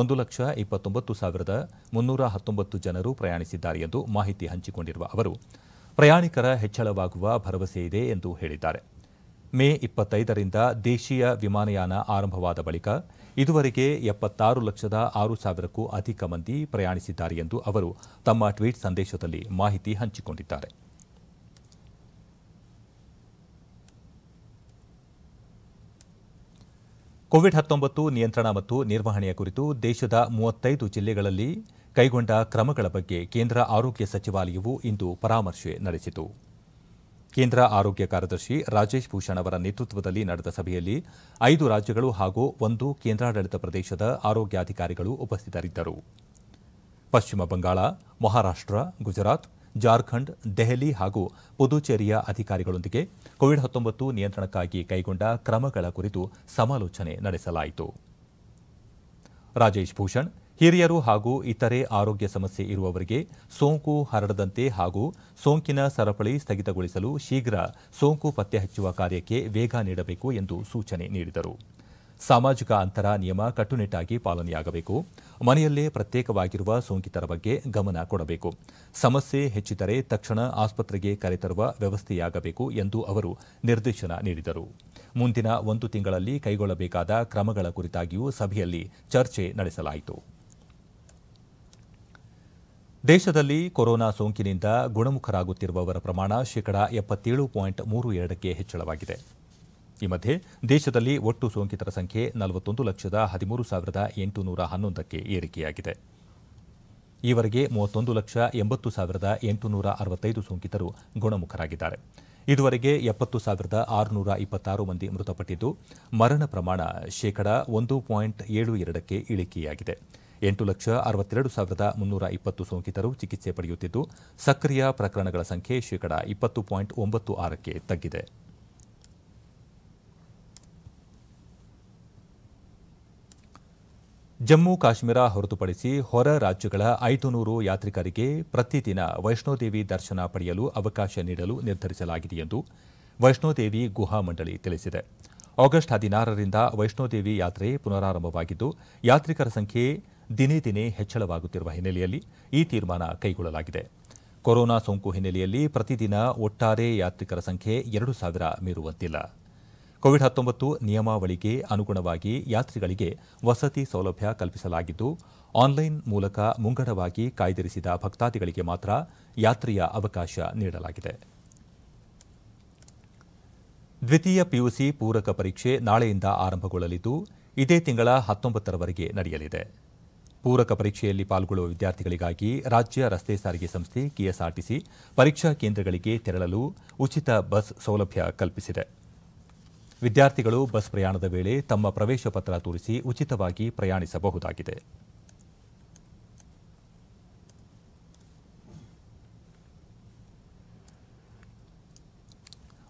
1,29,319 ಜನರು ಪ್ರಯಾಣಿಸಿದ್ದಾರೆ ಎಂದು ಮಾಹಿತಿ ಹಂಚಿಕೊಂಡಿರುವ ಅವರು, ಪ್ರಯಾಣಿಕರ ಹೆಚ್ಚಳವಾಗುವ ಭರವಸೆಯಿದೆ ಎಂದು ಹೇಳಿದ್ದಾರೆ. ಮೇ 25ರಿಂದ ದೇಶೀಯ ವಿಮಾನಯಾನ ಆರಂಭವಾದ ಬಳಿಕ ಇದುವರೆಗೆ 76,06,000ಕ್ಕೂ ಅಧಿಕ ಮಂದಿ ಪ್ರಯಾಣಿಸಿದ್ದಾರೆ ಎಂದು ಅವರು ತಮ್ಮ ಟ್ವೀಟ್ ಸಂದೇಶದಲ್ಲಿ ಮಾಹಿತಿ ಹಂಚಿಕೊಂಡಿದ್ದಾರೆ. ಕೋವಿಡ್-19 ನಿಯಂತ್ರಣ ಮತ್ತು ನಿರ್ವಹಣೆಯ ಕುರಿತು ದೇಶದ 35 ಜಿಲ್ಲೆಗಳಲ್ಲಿ ಕೈಗೊಂಡ ಕ್ರಮಗಳ ಬಗ್ಗೆ ಕೇಂದ್ರ ಆರೋಗ್ಯ ಸಚಿವಾಲಯವು ಇಂದು ಪರಾಮರ್ಶೆ ನಡೆಸಿತು. ಕೇಂದ್ರ ಆರೋಗ್ಯ ಕಾರ್ಯದರ್ಶಿ ರಾಜೇಶ್ ಭೂಷಣ್ ಅವರ ನೇತೃತ್ವದಲ್ಲಿ ನಡೆದ ಸಭೆಯಲ್ಲಿ 5 ರಾಜ್ಯಗಳು ಹಾಗೂ 1 ಕೇಂದ್ರಾಡಳಿತ ಪ್ರದೇಶದ ಆರೋಗ್ಯಾಧಿಕಾರಿಗಳು ಉಪಸ್ಥಿತರಿದ್ದರು. ಪಶ್ಚಿಮ ಬಂಗಾಳ, ಮಹಾರಾಷ್ಟ್ರ, ಗುಜರಾತ್, ಜಾರ್ಖಂಡ್, ದೆಹಲಿ ಹಾಗೂ ಪುದುಚೇರಿಯ ಅಧಿಕಾರಿಗಳೊಂದಿಗೆ ಕೋವಿಡ್-19 ನಿಯಂತ್ರಣಕ್ಕಾಗಿ ಕೈಗೊಂಡ ಕ್ರಮಗಳ ಕುರಿತು ಸಮಾಲೋಚನೆ ನಡೆಸಲಾಯಿತು. ರಾಜೇಶ್ ಭೂಷಣ್ ಹಿರಿಯರು ಹಾಗೂ ಇತರೆ ಆರೋಗ್ಯ ಸಮಸ್ಯೆ ಇರುವವರಿಗೆ ಸೋಂಕು ಹರಡದಂತೆ ಹಾಗೂ ಸೋಂಕಿನ ಸರಪಳಿ ಸ್ಥಗಿತಗೊಳಿಸಲು ಶೀಘ್ರ ಸೋಂಕು ಪತ್ತೆ ಹಚ್ಚುವ ಕಾರ್ಯಕ್ಕೆ ವೇಗ ನೀಡಬೇಕು ಎಂದು ಸೂಚನೆ ನೀಡಿದರು. ಸಾಮಾಜಿಕ ಅಂತರ ನಿಯಮ ಕಟ್ಟುನಿಟ್ಟಾಗಿ ಪಾಲನೆಯಾಗಬೇಕು. ಮನೆಯಲ್ಲೇ ಪ್ರತ್ಯೇಕವಾಗಿರುವ ಸೋಂಕಿತರ ಬಗ್ಗೆ ಗಮನ ಕೊಡಬೇಕು. ಸಮಸ್ಯೆ ಹೆಚ್ಚಿದರೆ ತಕ್ಷಣ ಆಸ್ಪತ್ರೆಗೆ ಕರೆತರುವ ವ್ಯವಸ್ಥೆಯಾಗಬೇಕು ಎಂದು ಅವರು ನಿರ್ದೇಶನ ನೀಡಿದರು. ಮುಂದಿನ 1 ತಿಂಗಳಲ್ಲಿ ಕೈಗೊಳ್ಳಬೇಕಾದ ಕ್ರಮಗಳ ಕುರಿತಾಗಿಯೂ ಸಭೆಯಲ್ಲಿ ಚರ್ಚೆ ನಡೆಸಲಾಯಿತು. ದೇಶದಲ್ಲಿ ಕೊರೋನಾ ಸೋಂಕಿನಿಂದ ಗುಣಮುಖರಾಗುತ್ತಿರುವವರ ಪ್ರಮಾಣ 77.32ಕ್ಕೆ ಹೆಚ್ಚಳವಾಗಿದೆ. ಈ ಮಧ್ಯೆ ದೇಶದಲ್ಲಿ ಒಟ್ಟು ಸೋಂಕಿತರ ಸಂಖ್ಯೆ 41,13,811ಕ್ಕೆ ಏರಿಕೆಯಾಗಿದೆ. ಈವರೆಗೆ 31,80,865 ಸೋಂಕಿತರು ಗುಣಮುಖರಾಗಿದ್ದಾರೆ. ಇದುವರೆಗೆ 70,626 ಮಂದಿ ಮೃತಪಟ್ಟಿದ್ದು, ಮರಣ ಪ್ರಮಾಣ ಶೇಕಡಾ 1.72ಕ್ಕೆ ಇಳಿಕೆಯಾಗಿದೆ. 8,62,320 ಸೋಂಕಿತರು ಚಿಕಿತ್ಸೆ ಪಡೆಯುತ್ತಿದ್ದು, ಸಕ್ರಿಯ ಪ್ರಕರಣಗಳ ಸಂಖ್ಯೆ ಶೇಕಡಾ 20.96ಕ್ಕೆ ತಗ್ಗಿದೆ. ಜಮ್ಮು ಕಾಶ್ಮೀರ ಹೊರತುಪಡಿಸಿ ಹೊರ ರಾಜ್ಯಗಳ 500 ಯಾತ್ರಿಕರಿಗೆ ಪ್ರತಿದಿನ ವೈಷ್ಣೋದೇವಿ ದರ್ಶನ ಪಡೆಯಲು ಅವಕಾಶ ನೀಡಲು ನಿರ್ಧರಿಸಲಾಗಿದೆ ಎಂದು ವೈಷ್ಣೋದೇವಿ ಗುಹಾ ಮಂಡಳಿ ತಿಳಿಸಿದೆ. ಆಗಸ್ಟ್ 16ರಿಂದ ವೈಷ್ಣೋದೇವಿ ಯಾತ್ರೆ ಪುನರಾರಂಭವಾಗಿದ್ದು, ಯಾತ್ರಿಕರ ಸಂಖ್ಯೆ ದಿನೇ ದಿನೇ ಹೆಚ್ಚಳವಾಗುತ್ತಿರುವ ಹಿನ್ನೆಲೆಯಲ್ಲಿ ಈ ತೀರ್ಮಾನ ಕೈಗೊಳ್ಳಲಾಗಿದೆ. ಕೊರೋನಾ ಸೋಂಕು ಹಿನ್ನೆಲೆಯಲ್ಲಿ ಪ್ರತಿದಿನ ಒಟ್ಟಾರೆ ಯಾತ್ರಿಕರ ಸಂಖ್ಯೆ 2,000 ಮೀರುವಂತಿಲ್ಲ. ಕೋವಿಡ್-19 ನಿಯಮಾವಳಿಗೆ ಅನುಗುಣವಾಗಿ ಯಾತ್ರಿಗಳಿಗೆ ವಸತಿ ಸೌಲಭ್ಯ ಕಲ್ಪಿಸಲಾಗಿದ್ದು, ಆನ್ಲೈನ್ ಮೂಲಕ ಮುಂಗಡವಾಗಿ ಕಾಯ್ದಿರಿಸಿದ ಭಕ್ತಾದಿಗಳಿಗೆ ಮಾತ್ರ ಯಾತ್ರೆಯ ಅವಕಾಶ ನೀಡಲಾಗಿದೆ. ದ್ವಿತೀಯ ಪಿಯುಸಿ ಪೂರಕ ಪರೀಕ್ಷೆ ನಾಳೆಯಿಂದ ಆರಂಭಗೊಳ್ಳಲಿದ್ದು, ಇದೇ ತಿಂಗಳ 19ರವರೆಗೆ ನಡೆಯಲಿದೆ. ಪೂರಕ ಪರೀಕ್ಷೆಯಲ್ಲಿ ಪಾಲ್ಗೊಳ್ಳುವ ವಿದ್ಯಾರ್ಥಿಗಳಿಗಾಗಿ ರಾಜ್ಯ ರಸ್ತೆ ಸಾರಿಗೆ ಸಂಸ್ಥೆ ಕೆಎಸ್ಆರ್ಟಿಸಿ ಪರೀಕ್ಷಾ ಕೇಂದ್ರಗಳಿಗೆ ತೆರಳಲು ಉಚಿತ ಬಸ್ ಸೌಲಭ್ಯ ಕಲ್ಪಿಸಿದೆ. ವಿದ್ಯಾರ್ಥಿಗಳು ಬಸ್ ಪ್ರಯಾಣದ ವೇಳೆ ತಮ್ಮ ಪ್ರವೇಶ ಪತ್ರ ತೋರಿಸಿ ಉಚಿತವಾಗಿ ಪ್ರಯಾಣಿಸಬಹುದಾಗಿದೆ.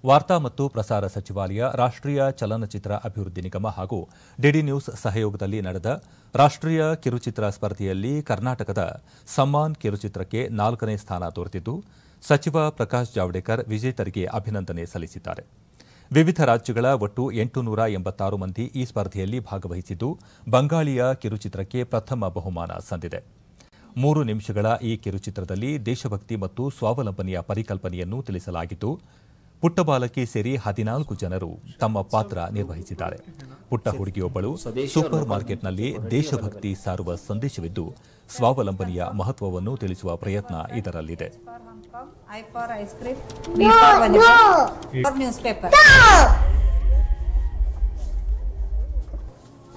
ವಾರ್ತಾ ಮತ್ತು ಪ್ರಸಾರ ಸಚಿವಾಲಯ, ರಾಷ್ಟ್ರೀಯ ಚಲನಚಿತ್ರ ಅಭಿವೃದ್ಧಿ ನಿಗಮ ಹಾಗೂ ಡಿಡಿ ನ್ಯೂಸ್ ಸಹಯೋಗದಲ್ಲಿ ನಡೆದ ರಾಷ್ಟ್ರೀಯ ಕಿರುಚಿತ್ರ ಸ್ಪರ್ಧೆಯಲ್ಲಿ ಕರ್ನಾಟಕದ ಸಮ್ಮಾನ್ ಕಿರುಚಿತ್ರಕ್ಕೆ 4ನೇ ಸ್ಥಾನ ದೊರೆತಿದ್ದು, ಸಚಿವ ಪ್ರಕಾಶ್ ಜಾವಡೇಕರ್ ವಿಜೇತರಿಗೆ ಅಭಿನಂದನೆ ಸಲ್ಲಿಸಿದ್ದಾರೆ. ವಿವಿಧ ರಾಜ್ಯಗಳ ಒಟ್ಟು 886 ಮಂದಿ ಈ ಸ್ಪರ್ಧೆಯಲ್ಲಿ ಭಾಗವಹಿಸಿದ್ದು, ಬಂಗಾಳಿಯ ಕಿರುಚಿತ್ರಕ್ಕೆ ಪ್ರಥಮ ಬಹುಮಾನ ಸಂದಿದೆ. 3 ನಿಮಿಷಗಳ ಈ ಕಿರುಚಿತ್ರದಲ್ಲಿ ದೇಶಭಕ್ತಿ ಮತ್ತು ಸ್ವಾವಲಂಬನೆಯ ಪರಿಕಲ್ಪನೆಯನ್ನು ತಿಳಿಸಲಾಗಿದ್ದು, ಪುಟ್ಟ ಬಾಲಕಿ ಸೇರಿ 14 ಜನರು ತಮ್ಮ ಪಾತ್ರ ನಿರ್ವಹಿಸಿದ್ದಾರೆ. ಪುಟ್ಟ ಹುಡುಗಿಯೊಬ್ಬಳು ಸೂಪರ್ ಮಾರ್ಕೆಟ್ನಲ್ಲಿ ದೇಶಭಕ್ತಿ ಸಾರುವ ಸಂದೇಶವಿದ್ದು, ಸ್ವಾವಲಂಬನೆಯ ಮಹತ್ವವನ್ನು ತಿಳಿಸುವ ಪ್ರಯತ್ನ ಇದರಲ್ಲಿದೆ. I for ice cream, B for for newspaper.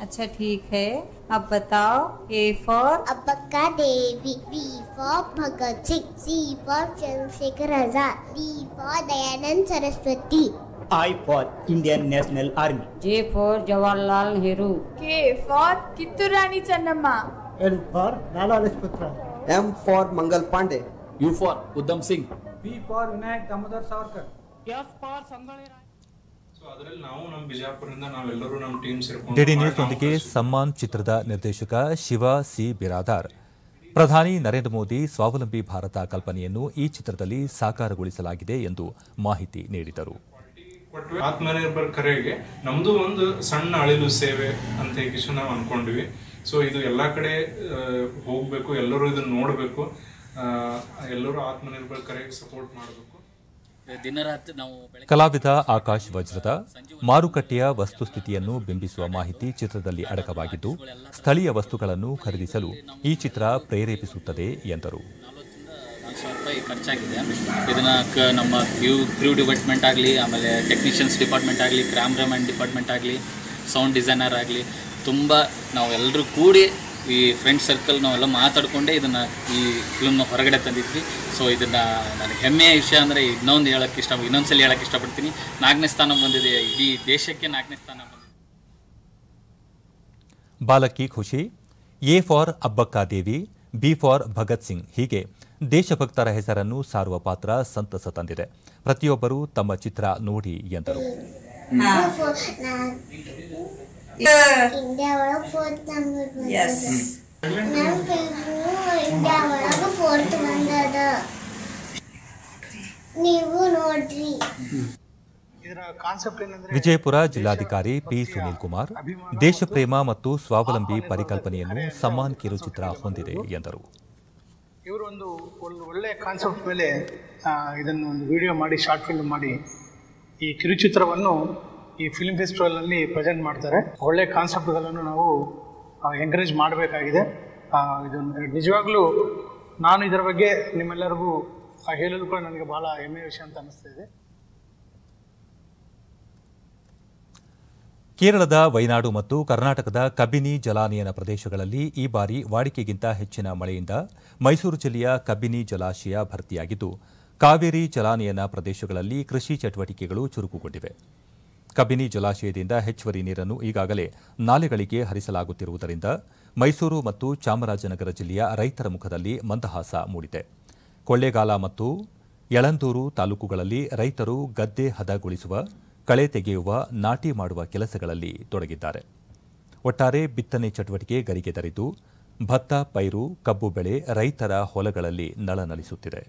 अच्छा ठीक है, अब बताओ. A for अब्बका Devi, B for Bhagat Singh, C for Chandrashekhar Azad, D for Dayanand Saraswati, I for Indian National Army, J for Jawaharlal Nehru, K for Kittur Rani Channamma, L for Lala Lajpat Rai, M for Mangal Pandey, U for Uddam Singh, P for Vinayak Damodar Savarkar, F for Sangolle Rai. ಅದರಲ್ಲಿ ನಾವು ನಮ್ಮ ಬಿಜಾಪುರದಿಂದ ನಾವೆಲ್ಲರೂ ನಮ್ಮ team ಸೇರ್ಕೊಂಡು DD ನ್ಯೂಸ್ನೊಂದಿಗೆ Samman ಚಿತ್ರದ ನಿರ್ದೇಶಕ Shiva C Biradar, ಪ್ರಧಾನಿ ನರೇಂದ್ರ ಮೋದಿ ಸ್ವಾವಲಂಬಿ ಭಾರತ ಕಲ್ಪನೆಯನ್ನು ಈ ಚಿತ್ರದಲ್ಲಿ ಸಾಕಾರಗೊಳಿಸಲಾಗಿದೆ ಎಂದು ಮಾಹಿತಿ ನೀಡಿದರು. ಆತ್ಮನಿರ್ಭರ್ ಕರೆಗೆ ನಮ್ದು ಒಂದು ಸಣ್ಣ ಅಳಿಲು ಸೇವೆ ಅಂತ ಹೇಳಿ ನಾವು ಅನ್ಕೊಂಡ್ವಿ. ಸೊ ಇದು ಎಲ್ಲಾ ಕಡೆ ಹೋಗ್ಬೇಕು, ಎಲ್ಲರೂ ಇದನ್ನ ನೋಡ್ಬೇಕು, ಎಲ್ಲರೂ ಆತ್ಮನಿರ್ಭರ್ ಕರೆಗೆ ಸಪೋರ್ಟ್ ಮಾಡಬೇಕು. ಕಲಾವಿದ ಆಕಾಶ್ ವಜ್ರದ ಮಾರುಕಟ್ಟೆಯ ವಸ್ತುಸ್ಥಿತಿಯನ್ನು ಬಿಂಬಿಸುವ ಮಾಹಿತಿ ಚಿತ್ರದಲ್ಲಿ ಅಡಕವಾಗಿದ್ದು, ಸ್ಥಳೀಯ ವಸ್ತುಗಳನ್ನು ಖರೀದಿಸಲು ಈ ಚಿತ್ರ ಪ್ರೇರೇಪಿಸುತ್ತದೆ ಎಂದರು. ಖರ್ಚಾಗಿದೆ. ಇದನ್ನ ನಮ್ಮ ಕ್ರೂ ಡಿಪಾರ್ಟ್ಮೆಂಟ್ ಆಗಲಿ, ಆಮೇಲೆ ಟೆಕ್ನಿಷಿಯನ್ಸ್ ಡಿಪಾರ್ಟ್ಮೆಂಟ್ ಆಗಲಿ, ಕ್ಯಾಮ್ರಾಮನ್ ಡಿಪಾರ್ಟ್ಮೆಂಟ್ ಆಗಲಿ, ಸೌಂಡ್ ಡಿಸೈನರ್ ಆಗಲಿ, ತುಂಬ ನಾವು ಎಲ್ಲರೂ ಕೂಡಿ ಈ ಫ್ರೆಂಡ್ ಸರ್ಕಲ್ ನಾವೆಲ್ಲ ಮಾತಾಡಿಕೊಂಡೇ ಇದನ್ನು ಈ ಫಿಲ್ಮ್ನ ಹೊರಗಡೆ ತಂದಿದ್ವಿ. ಸೊ ಇದನ್ನು ನನಗೆ ಹೆಮ್ಮೆಯ ವಿಷಯ ಅಂದರೆ ಇನ್ನೊಂದ್ಸಲಿ ಹೇಳೋಕ್ಕೆ ಇಷ್ಟಪಡ್ತೀನಿ. 4ನೇ ಸ್ಥಾನ ಬಂದಿದೆ, ಇಡೀ ದೇಶಕ್ಕೆ 4ನೇ ಸ್ಥಾನ ಬಂದಿದೆ. ಬಾಲಕಿ Khushi, A for Abbakka Devi, B for Bhagat Singh ಹೀಗೆ ದೇಶಭಕ್ತರ ಹೆಸರನ್ನು ಸಾರುವ ಪಾತ್ರ ಸಂತಸ ತಂದಿದೆ. ಪ್ರತಿಯೊಬ್ಬರೂ ತಮ್ಮ ಚಿತ್ರ ನೋಡಿ ಎಂದರು. इंडिया वाला 4th नंबर बंदा. यस ನಾನು ಇಂಡಿಯಾ ಒಳಗ 4th ಬಂದದ, ನೀವು ನೋಡ್ರಿ. ವಿಜಯಪುರ ಜಿಲ್ಲಾಧಿಕಾರಿ ಪಿ ಸುನೀಲ್ ಕುಮಾರ್, ದೇಶಪ್ರೇಮ ಮತ್ತು ಸ್ವಾವಲಂಬಿ ಪರಿಕಲ್ಪನೆಯನ್ನು ಸಮ್ಮಾನ್ ಕಿರುಚಿತ್ರ ಹೊಂದಿದೆ ಎಂದರು. ಇವರು ಒಂದು ಒಳ್ಳೆಯ ಕಾನ್ಸೆಪ್ಟ್ ಮೇಲೆ ಇದನ್ನು ಒಂದು ವಿಡಿಯೋ ಮಾಡಿ, ಶಾರ್ಟ್ ಫಿಲ್ಮ್ ಮಾಡಿ ಈ ಕಿರುಚಿತ್ರವನ್ನು ಈ ಫಿಲ್ಮ್ ಫೆಸ್ಟಿವಲ್ನಲ್ಲಿ ಪ್ರೆಸೆಂಟ್ ಮಾಡ್ತಾರೆ. ಒಳ್ಳೆಯ ಕಾನ್ಸೆಪ್ಟ್ಗಳನ್ನು ನಾವು ಎಂಕರೇಜ್ ಮಾಡಬೇಕಾಗಿದೆ. ಇದು ನಿಜವಾಗ್ಲೂ ನಾನು ಇದರ ಬಗ್ಗೆ ನಿಮ್ಮೆಲ್ಲರಿಗೂ ಹೇಳಲು ಕೂಡ ನನಗೆ ಭಾಳ ಹೆಮ್ಮೆಯ ವಿಷಯ ಅಂತ ಅನ್ನಿಸ್ತಾ ಇದೆ. ಕೇರಳದ ವೈನಾಡು ಮತ್ತು ಕರ್ನಾಟಕದ ಕಬಿನಿ ಜಲಾನಯನ ಪ್ರದೇಶಗಳಲ್ಲಿ ಈ ಬಾರಿ ವಾಡಿಕೆಗಿಂತ ಹೆಚ್ಚಿನ ಮಳೆಯಿಂದ ಮೈಸೂರು ಜಿಲ್ಲೆಯ ಕಬಿನಿ ಜಲಾಶಯ ಭರ್ತಿಯಾಗಿದ್ದು ಕಾವೇರಿ ಜಲಾನಯನ ಪ್ರದೇಶಗಳಲ್ಲಿ ಕೃಷಿ ಚಟುವಟಿಕೆಗಳು ಚುರುಕುಗೊಂಡಿವೆ. ಕಬಿನಿ ಜಲಾಶಯದಿಂದ ಹೆಚ್ಚುವರಿ ನೀರನ್ನು ಈಗಾಗಲೇ ನಾಲೆಗಳಿಗೆ ಹರಿಸಲಾಗುತ್ತಿರುವುದರಿಂದ ಮೈಸೂರು ಮತ್ತು ಚಾಮರಾಜನಗರ ಜಿಲ್ಲೆಯ ರೈತರ ಮುಖದಲ್ಲಿ ಮಂದಹಾಸ ಮೂಡಿದೆ. ಕೊಳ್ಳೇಗಾಲ ಮತ್ತು ಯಳಂದೂರು ತಾಲೂಕುಗಳಲ್ಲಿ ರೈತರು ಗದ್ದೆ ಹದಗೊಳಿಸುವ, ಕಳೆ ತೆಗೆಯುವ, ನಾಟಿ ಮಾಡುವ ಕೆಲಸಗಳಲ್ಲಿ ತೊಡಗಿದ್ದಾರೆ. ಒಟ್ಟಾರೆ ಬಿತ್ತನೆ ಚಟುವಟಿಕೆ ಗರಿಗೆದರಿದ್ದು ಭತ್ತ, ಪೈರು, ಕಬ್ಬು ಬೆಳೆ ರೈತರ ಹೊಲಗಳಲ್ಲಿ ನಳನಳಿಸುತ್ತಿದೆ.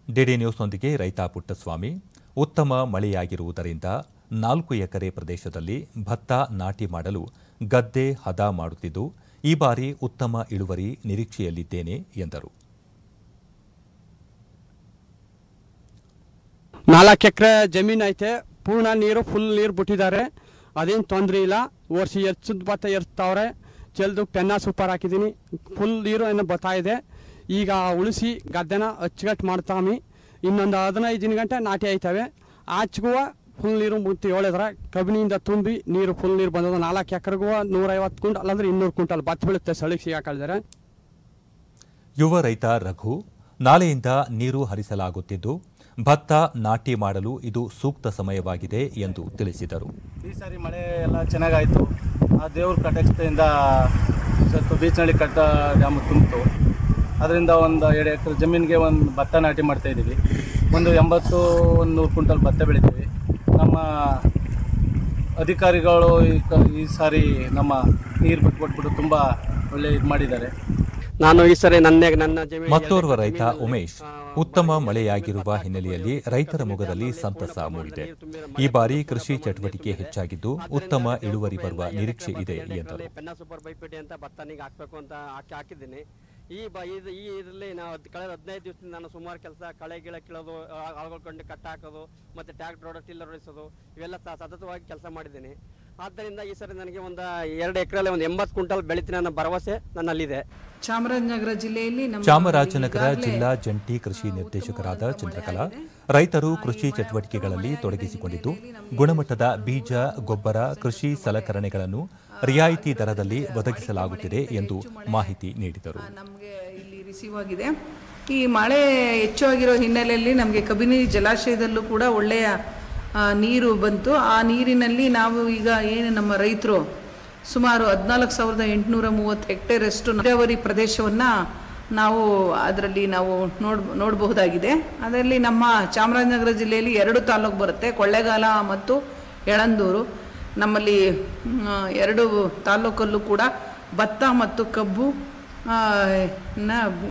ಡಿಡಿ ನ್ಯೂಸ್ನೊಂದಿಗೆ ರೈತ ಪುಟ್ಟಸ್ವಾಮಿ, ಉತ್ತಮ ಮಳೆಯಾಗಿರುವುದರಿಂದ 4 ಎಕರೆ ಪ್ರದೇಶದಲ್ಲಿ ಭತ್ತ ನಾಟಿ ಮಾಡಲು ಗದ್ದೆ ಹದ ಮಾಡುತ್ತಿದ್ದು ಈ ಬಾರಿ ಉತ್ತಮ ಇಳುವರಿ ನಿರೀಕ್ಷೆಯಲ್ಲಿದ್ದೇನೆ ಎಂದರು. 4 ಎಕರೆ ಜಮೀನು ಐತೆ, ಪೂರ್ಣ ನೀರು ಫುಲ್ ನೀರು ಬಿಟ್ಟಿದ್ದಾರೆ, ಅದೇನು ತೊಂದರೆ ಇಲ್ಲ. ವರ್ಷ ಎರ್ಚದ ಭತ್ತ ಎರ್ತಾವ್ರೆ, ಚೆಲ್ದು ಪೆನ್ನ ಸೂಪರ್ ಹಾಕಿದ್ದೀನಿ, ಫುಲ್ ನೀರು ಏನು ಬರ್ತಾ ಇದೆ. ಈಗ ಉಳಿಸಿ ಗದ್ದೆನ ಅಚ್ಚುಕಟ್ಟು ಮಾಡ್ತಾಮಿ. ಇನ್ನೊಂದು 15 ಗಂಟೆ ನಾಟಿ ಆಯ್ತವೆ. ಆಚೆಗೂ ಫುಲ್ ನೀರು ಮುಟ್ಟಿ ಹೇಳಿದ್ರೆ ಕಬಿನಿಯಿಂದ ತುಂಬಿ ನೀರು ಫುಲ್ ನೀರು ಬಂದದ. 4 ಎಕರೆಗೂ 150 ಕ್ವಿಂಟಲ್ ಅಲ್ಲಂದ್ರೆ 200 ಕ್ವಿಂಟಲ್ ಭತ್ತ ಬೀಳುತ್ತೆ. ಸಳಿಗೆ ಸಿಗಾಕಳಿದ್ದಾರೆ. ಯುವ ರೈತ ರಘು, ನಾಲೆಯಿಂದ ನೀರು ಹರಿಸಲಾಗುತ್ತಿದ್ದು ಭತ್ತ ನಾಟಿ ಮಾಡಲು ಇದು ಸೂಕ್ತ ಸಮಯವಾಗಿದೆ ಎಂದು ತಿಳಿಸಿದರು. ಈ ಸಾರಿ ಮಳೆ ಎಲ್ಲ ಚೆನ್ನಾಗಾಯಿತು. ಆ ದೇವ್ರ ಕಟಾಕ್ಷತೆಯಿಂದ ಸ್ವಲ್ಪ ಬೀಚನಹಳ್ಳಿ ಕಟ್ಟ ಡ್ಯಾಮ್ ತುಂಬಿತು. ಅದರಿಂದ ಒಂದು 2 ಎಕರೆ ಜಮೀನಿಗೆ ಒಂದು ಭತ್ತ ನಾಟಿ ಮಾಡ್ತಾಯಿದ್ದೀವಿ. ಒಂದು 80-100 ಕ್ವಿಂಟಲ್ ಭತ್ತ ಬೆಳಿತೀವಿ. ನಮ್ಮ ಅಧಿಕಾರಿಗಳು ಈ ಸಾರಿ ನಮ್ಮ ನೀರು ಬಿಟ್ಕೊಟ್ಬಿಟ್ಟು ತುಂಬ ಒಳ್ಳೆ ಇದು ಮಾಡಿದ್ದಾರೆ. ನಾನು ಈ ಸಾರಿ ನನ್ನ ಜಮೀನು. ಮತ್ತೋರ್ವ ರೈತ ಉಮೇಶ್, ಉತ್ತಮ ಮಳೆಯಾಗಿರುವ ಹಿನ್ನೆಲೆಯಲ್ಲಿ ರೈತರ ಮೊಗದಲ್ಲಿ ಸಂತಸ ಮೂಡಿದೆ. ಈ ಬಾರಿ ಕೃಷಿ ಚಟುವಟಿಕೆ ಹೆಚ್ಚಾಗಿದ್ದು ಉತ್ತಮ ಇಳುವರಿ ಬರುವ ನಿರೀಕ್ಷೆ ಇದೆ ಎಂದರು. ಪೆನ್ನ ಸೂಪರ್ ಬೈಪೇಟೆ ಅಂತ ಭತ್ತನಿಗೆ ಹಾಕಬೇಕು ಅಂತ ಹಾಕಿದ್ದೀನಿ. ಈ ಇದರಲ್ಲಿ ನಾವು ಕಳೆದ 15 ದಿವಸದಿಂದ ನಾನು ಸುಮಾರು ಕೆಲಸ, ಕಳೆ ಗಿಳ ಕೀಳೋದು, ಆಳ್ಕೊಂಡು ಕಟ್ಟ ಹಾಕೋದು, ಮತ್ತು ಟ್ಯಾಕ್ಟರ್ ಹೊಡೆದು ಟಿಲ್ಲರ್ ಹೊಡಿಸೋದು, ಇವೆಲ್ಲ ಸತತವಾಗಿ ಕೆಲಸ ಮಾಡಿದ್ದೀನಿ. ಆದ್ದರಿಂದ ಈ ಸರಿ ನನಗೆ ಒಂದು 2 ಎಕರೆಯಲ್ಲಿ ಒಂದು 80 ಕ್ವಿಂಟಲ್ ಬೆಳಿತೀನಿ ಅನ್ನೋ ಭರವಸೆ ನನ್ನಲ್ಲಿದೆ. ಚಾಮರಾಜನಗರ ಜಿಲ್ಲೆಯಲ್ಲಿ ಚಾಮರಾಜನಗರ ಜಿಲ್ಲಾ ಜಂಟಿ ಕೃಷಿ ನಿರ್ದೇಶಕರಾದ ಚಂದ್ರಕಲಾ, ರೈತರು ಕೃಷಿ ಚಟುವಟಿಕೆಗಳಲ್ಲಿ ತೊಡಗಿಸಿಕೊಂಡಿದ್ದು ಗುಣಮಟ್ಟದ ಬೀಜ, ಗೊಬ್ಬರ, ಕೃಷಿ ಸಲಕರಣೆಗಳನ್ನು ರಿಯಾಯಿತಿ ದರದಲ್ಲಿ ಒದಗಿಸಲಾಗುತ್ತಿದೆ ಎಂದು ಮಾಹಿತಿ ನೀಡಿದರು. ನಮಗೆ ಇಲ್ಲಿ ರಿಸೀವ್ ಆಗಿದೆ. ಈ ಮಳೆ ಹೆಚ್ಚಾಗಿರೋ ಹಿನ್ನೆಲೆಯಲ್ಲಿ ನಮಗೆ ಕಬಿನಿ ಜಲಾಶಯದಲ್ಲೂ ಕೂಡ ಒಳ್ಳೆಯ ನೀರು ಬಂತು. ಆ ನೀರಿನಲ್ಲಿ ನಾವು ಈಗ ಏನು ನಮ್ಮ ರೈತರು ಸುಮಾರು 14,830 ಹೆಕ್ಟೇರಷ್ಟು ನೀರಾವರಿ ಪ್ರದೇಶವನ್ನು ನಾವು ಅದರಲ್ಲಿ ನಾವು ನೋಡಬಹುದಾಗಿದೆ. ಅದರಲ್ಲಿ ನಮ್ಮ ಚಾಮರಾಜನಗರ ಜಿಲ್ಲೆಯಲ್ಲಿ 2 ತಾಲೂಕು ಬರುತ್ತೆ, ಕೊಳ್ಳೇಗಾಲ ಮತ್ತು ಯಳಂದೂರು. ನಮ್ಮಲ್ಲಿ 2 ತಾಲೂಕಲ್ಲೂ ಕೂಡ ಭತ್ತ ಮತ್ತು ಕಬ್ಬು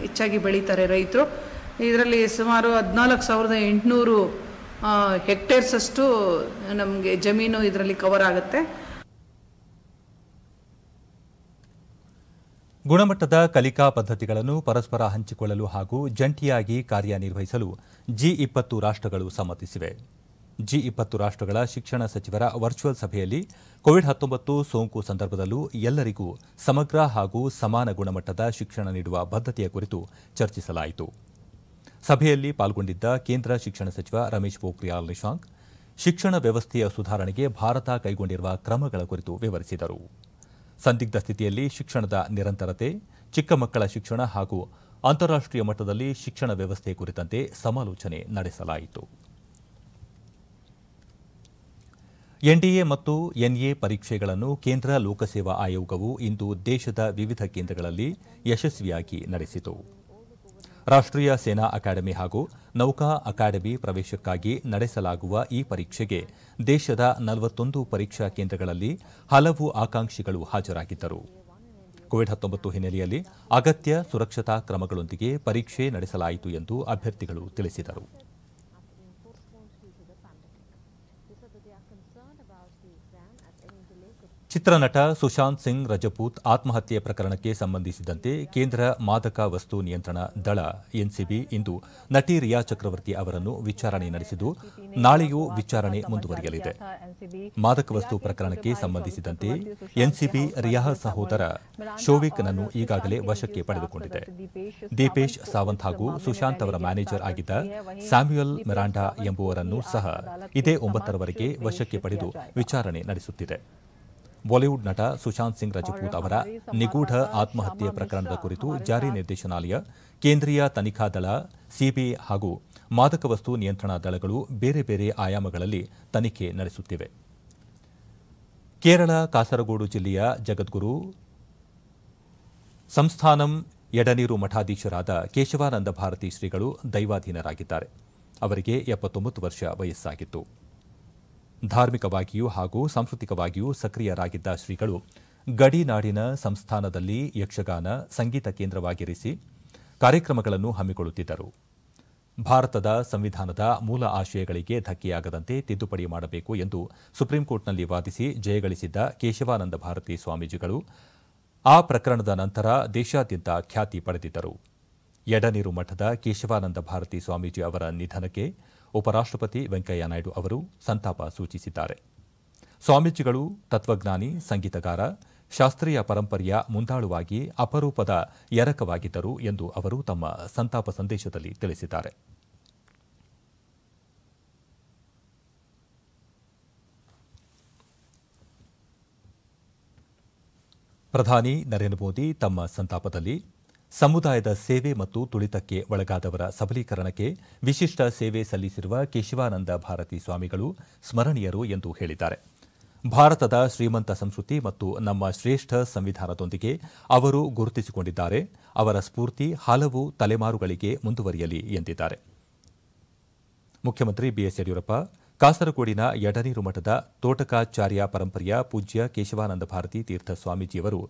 ಹೆಚ್ಚಾಗಿ ಬೆಳೀತಾರೆ ರೈತರು. ಇದರಲ್ಲಿ ಸುಮಾರು 14,800 ಹೆಕ್ಟೇರ್ಸ್ ಅಷ್ಟು ನಮಗೆ ಜಮೀನು ಇದರಲ್ಲಿ ಕವರ್ ಆಗುತ್ತೆ. ಗುಣಮಟ್ಟದ ಕಲಿಕಾ ಪದ್ಧತಿಗಳನ್ನು ಪರಸ್ಪರ ಹಂಚಿಕೊಳ್ಳಲು ಹಾಗೂ ಜಂಟಿಯಾಗಿ ಕಾರ್ಯನಿರ್ವಹಿಸಲು G20 ರಾಷ್ಟ್ರಗಳು ಸಮ್ಮತಿಸಿವೆ. G20 ರಾಷ್ಟ್ರಗಳ ಶಿಕ್ಷಣ ಸಚಿವರ ವರ್ಚುವಲ್ ಸಭೆಯಲ್ಲಿ ಕೋವಿಡ್-19 ಸೋಂಕು ಸಂದರ್ಭದಲ್ಲೂ ಎಲ್ಲರಿಗೂ ಸಮಗ್ರ ಹಾಗೂ ಸಮಾನ ಗುಣಮಟ್ಟದ ಶಿಕ್ಷಣ ನೀಡುವ ಬದ್ಧತೆಯ ಕುರಿತು ಚರ್ಚಿಸಲಾಯಿತು. ಸಭೆಯಲ್ಲಿ ಪಾಲ್ಗೊಂಡಿದ್ದ ಕೇಂದ್ರ ಶಿಕ್ಷಣ ಸಚಿವ ರಮೇಶ್ ಪೋಖ್ರಿಯಾಲ್ ನಿಶಾಂಕ್ ಶಿಕ್ಷಣ ವ್ಯವಸ್ಥೆಯ ಸುಧಾರಣೆಗೆ ಭಾರತ ಕೈಗೊಂಡಿರುವ ಕ್ರಮಗಳ ಕುರಿತು ವಿವರಿಸಿದರು. ಸಂದಿಗ್ಧ ಸ್ಥಿತಿಯಲ್ಲಿ ಶಿಕ್ಷಣದ ನಿರಂತರತೆ, ಚಿಕ್ಕ ಮಕ್ಕಳ ಶಿಕ್ಷಣ ಹಾಗೂ ಅಂತಾರಾಷ್ಟ್ರೀಯ ಮಟ್ಟದಲ್ಲಿ ಶಿಕ್ಷಣ ವ್ಯವಸ್ಥೆ ಕುರಿತಂತೆ ಸಮಾಲೋಚನೆ ನಡೆಸಲಾಯಿತು. ಎನ್ಡಿಎ ಮತ್ತು ಎನ್ಎ ಪರೀಕ್ಷೆಗಳನ್ನು ಕೇಂದ್ರ ಲೋಕಸೇವಾ ಆಯೋಗವು ಇಂದು ದೇಶದ ವಿವಿಧ ಕೇಂದ್ರಗಳಲ್ಲಿ ಯಶಸ್ವಿಯಾಗಿ ನಡೆಸಿತು. ರಾಷ್ಟ್ರೀಯ ಸೇನಾ ಅಕಾಡೆಮಿ ಹಾಗೂ ನೌಕಾ ಅಕಾಡೆಮಿ ಪ್ರವೇಶಕ್ಕಾಗಿ ನಡೆಸಲಾಗುವ ಈ ಪರೀಕ್ಷೆಗೆ ದೇಶದ 41 ಪರೀಕ್ಷಾ ಕೇಂದ್ರಗಳಲ್ಲಿ ಹಲವು ಆಕಾಂಕ್ಷಿಗಳು ಹಾಜರಾಗಿದ್ದರು. ಕೋವಿಡ್-19 ಹಿನ್ನೆಲೆಯಲ್ಲಿ ಅಗತ್ಯ ಸುರಕ್ಷತಾ ಕ್ರಮಗಳೊಂದಿಗೆ ಪರೀಕ್ಷೆ ನಡೆಸಲಾಯಿತು ಎಂದು ಅಭ್ಯರ್ಥಿಗಳು ತಿಳಿಸಿದರು. ಚಿತ್ರನಟ ಸುಶಾಂತ್ ಸಿಂಗ್ ರಜಪೂತ್ ಆತ್ಮಹತ್ಯೆ ಪ್ರಕರಣಕ್ಕೆ ಸಂಬಂಧಿಸಿದಂತೆ ಕೇಂದ್ರ ಮಾದಕ ವಸ್ತು ನಿಯಂತ್ರಣ ದಳ ಎನ್ಸಿಬಿ ಇಂದು ನಟಿ ರಿಯಾ ಚಕ್ರವರ್ತಿ ಅವರನ್ನು ವಿಚಾರಣೆ ನಡೆಸಿದ್ದು ನಾಳೆಯೂ ವಿಚಾರಣೆ ಮುಂದುವರಿಯಲಿದೆ. ಮಾದಕ ವಸ್ತು ಪ್ರಕರಣಕ್ಕೆ ಸಂಬಂಧಿಸಿದಂತೆ ಎನ್ಸಿಬಿ ರಿಯಾ ಸಹೋದರ ಶೋವಿಕ್ನನ್ನು ಈಗಾಗಲೇ ವಶಕ್ಕೆ ಪಡೆದುಕೊಂಡಿದೆ. ದೀಪೇಶ್ ಸಾವಂತ್ ಹಾಗೂ ಸುಶಾಂತ್ ಅವರ ಮ್ಯಾನೇಜರ್ ಆಗಿದ್ದ ಸ್ಯಾಮ್ಯುಯಲ್ ಮಿರಾಂಡಾ ಎಂಬುವರನ್ನು ಸಹ ಇದೇ 9ರವರೆಗೆ ವಶಕ್ಕೆ ಪಡೆದು ವಿಚಾರಣೆ ನಡೆಸುತ್ತಿದೆ. ಬಾಲಿವುಡ್ ನಟ ಸುಶಾಂತ್ ಸಿಂಗ್ ರಜಪೂತ್ ಅವರ ನಿಗೂಢ ಆತ್ಮಹತ್ಯೆ ಪ್ರಕರಣದ ಕುರಿತು ಜಾರಿ ನಿರ್ದೇಶನಾಲಯ, ಕೇಂದ್ರೀಯ ತನಿಖಾ ದಳ, ಸಿಬಿಐ ಹಾಗೂ ಮಾದಕ ವಸ್ತು ನಿಯಂತ್ರಣ ದಳಗಳು ಬೇರೆ ಬೇರೆ ಆಯಾಮಗಳಲ್ಲಿ ತನಿಖೆ ನಡೆಸುತ್ತಿವೆ. ಕೇರಳ ಕಾಸರಗೋಡು ಜಿಲ್ಲೆಯ ಜಗದ್ಗುರು ಸಂಸ್ಥಾನಂ ಎಡನೀರು ಮಠಾಧೀಶರಾದ ಕೇಶವಾನಂದ ಭಾರತಿ ಶ್ರೀಗಳು ದೈವಾಧೀನರಾಗಿದ್ದಾರೆ. ಅವರಿಗೆ 79 ವರ್ಷ ವಯಸ್ಸಾಗಿತ್ತು. ಧಾರ್ಮಿಕವಾಗಿಯೂ ಹಾಗೂ ಸಾಂಸ್ಕೃತಿಕವಾಗಿಯೂ ಸಕ್ರಿಯರಾಗಿದ್ದ ಶ್ರೀಗಳು ಗಡಿನಾಡಿನ ಸಂಸ್ಥಾನದಲ್ಲಿ ಯಕ್ಷಗಾನ, ಸಂಗೀತ ಕೇಂದ್ರವಾಗಿರಿಸಿ ಕಾರ್ಯಕ್ರಮಗಳನ್ನು ಹಮ್ಮಿಕೊಳ್ಳುತ್ತಿದ್ದರು. ಭಾರತದ ಸಂವಿಧಾನದ ಮೂಲ ಆಶಯಗಳಿಗೆ ಧಕ್ಕೆಯಾಗದಂತೆ ತಿದ್ದುಪಡಿ ಮಾಡಬೇಕು ಎಂದು ಸುಪ್ರೀಂಕೋರ್ಟ್ನಲ್ಲಿ ವಾದಿಸಿ ಜಯಗಳಿಸಿದ್ದ ಕೇಶವಾನಂದ ಭಾರತಿ ಸ್ವಾಮೀಜಿಗಳು ಆ ಪ್ರಕರಣದ ನಂತರ ದೇಶಾದ್ಯಂತ ಖ್ಯಾತಿ ಪಡೆದಿದ್ದರು. ಎಡನೀರು ಮಠದ ಕೇಶವಾನಂದ ಭಾರತಿ ಸ್ವಾಮೀಜಿ ಅವರ ನಿಧನಕ್ಕೆ ಉಪರಾಷ್ಟ್ರಪತಿ ವೆಂಕಯ್ಯ ನಾಯ್ಡು ಅವರು ಸಂತಾಪ ಸೂಚಿಸಿದ್ದಾರೆ. ಸ್ವಾಮೀಜಿಗಳು ತತ್ವಜ್ಞಾನಿ, ಸಂಗೀತಗಾರ, ಶಾಸ್ತ್ರೀಯ ಪರಂಪರೆಯ ಮುಂದಾಳುವಾಗಿ ಅಪರೂಪದ ಎರಕವಾಗಿದ್ದರು ಎಂದು ಅವರು ತಮ್ಮ ಸಂತಾಪ ಸಂದೇಶದಲ್ಲಿ ತಿಳಿಸಿದ್ದಾರೆ. ಪ್ರಧಾನಿ ನರೇಂದ್ರ ಮೋದಿ ತಮ್ಮ ಸಂತಾಪದಲ್ಲಿ ಸಮುದಾಯದ ಸೇವೆ ಮತ್ತು ತುಳಿತಕ್ಕೆ ಒಳಗಾದವರ ಸಬಲೀಕರಣಕ್ಕೆ ವಿಶಿಷ್ಟ ಸೇವೆ ಸಲ್ಲಿಸಿರುವ ಕೇಶವಾನಂದ ಭಾರತಿ ಸ್ವಾಮಿಗಳು ಸ್ಮರಣೀಯರು ಎಂದು ಹೇಳಿದ್ದಾರೆ. ಭಾರತದ ಶ್ರೀಮಂತ ಸಂಸ್ಕೃತಿ ಮತ್ತು ನಮ್ಮ ಶ್ರೇಷ್ಠ ಸಂವಿಧಾನದೊಂದಿಗೆ ಅವರು ಗುರುತಿಸಿಕೊಂಡಿದ್ದಾರೆ. ಅವರ ಸ್ಫೂರ್ತಿ ಹಲವು ತಲೆಮಾರುಗಳಿಗೆ ಮುಂದುವರಿಯಲಿ ಎಂದಿದ್ದಾರೆ. ಮುಖ್ಯಮಂತ್ರಿ ಬಿಎಸ್ ಯಡಿಯೂರಪ್ಪ ಕಾಸರಗೋಡಿನ ಎಡನೀರು ಮಠದ ತೋಟಕಾಚಾರ್ಯ ಪರಂಪರೆಯ ಪೂಜ್ಯ ಕೇಶವಾನಂದ ಭಾರತಿ ತೀರ್ಥ ಸ್ವಾಮೀಜಿಯವರು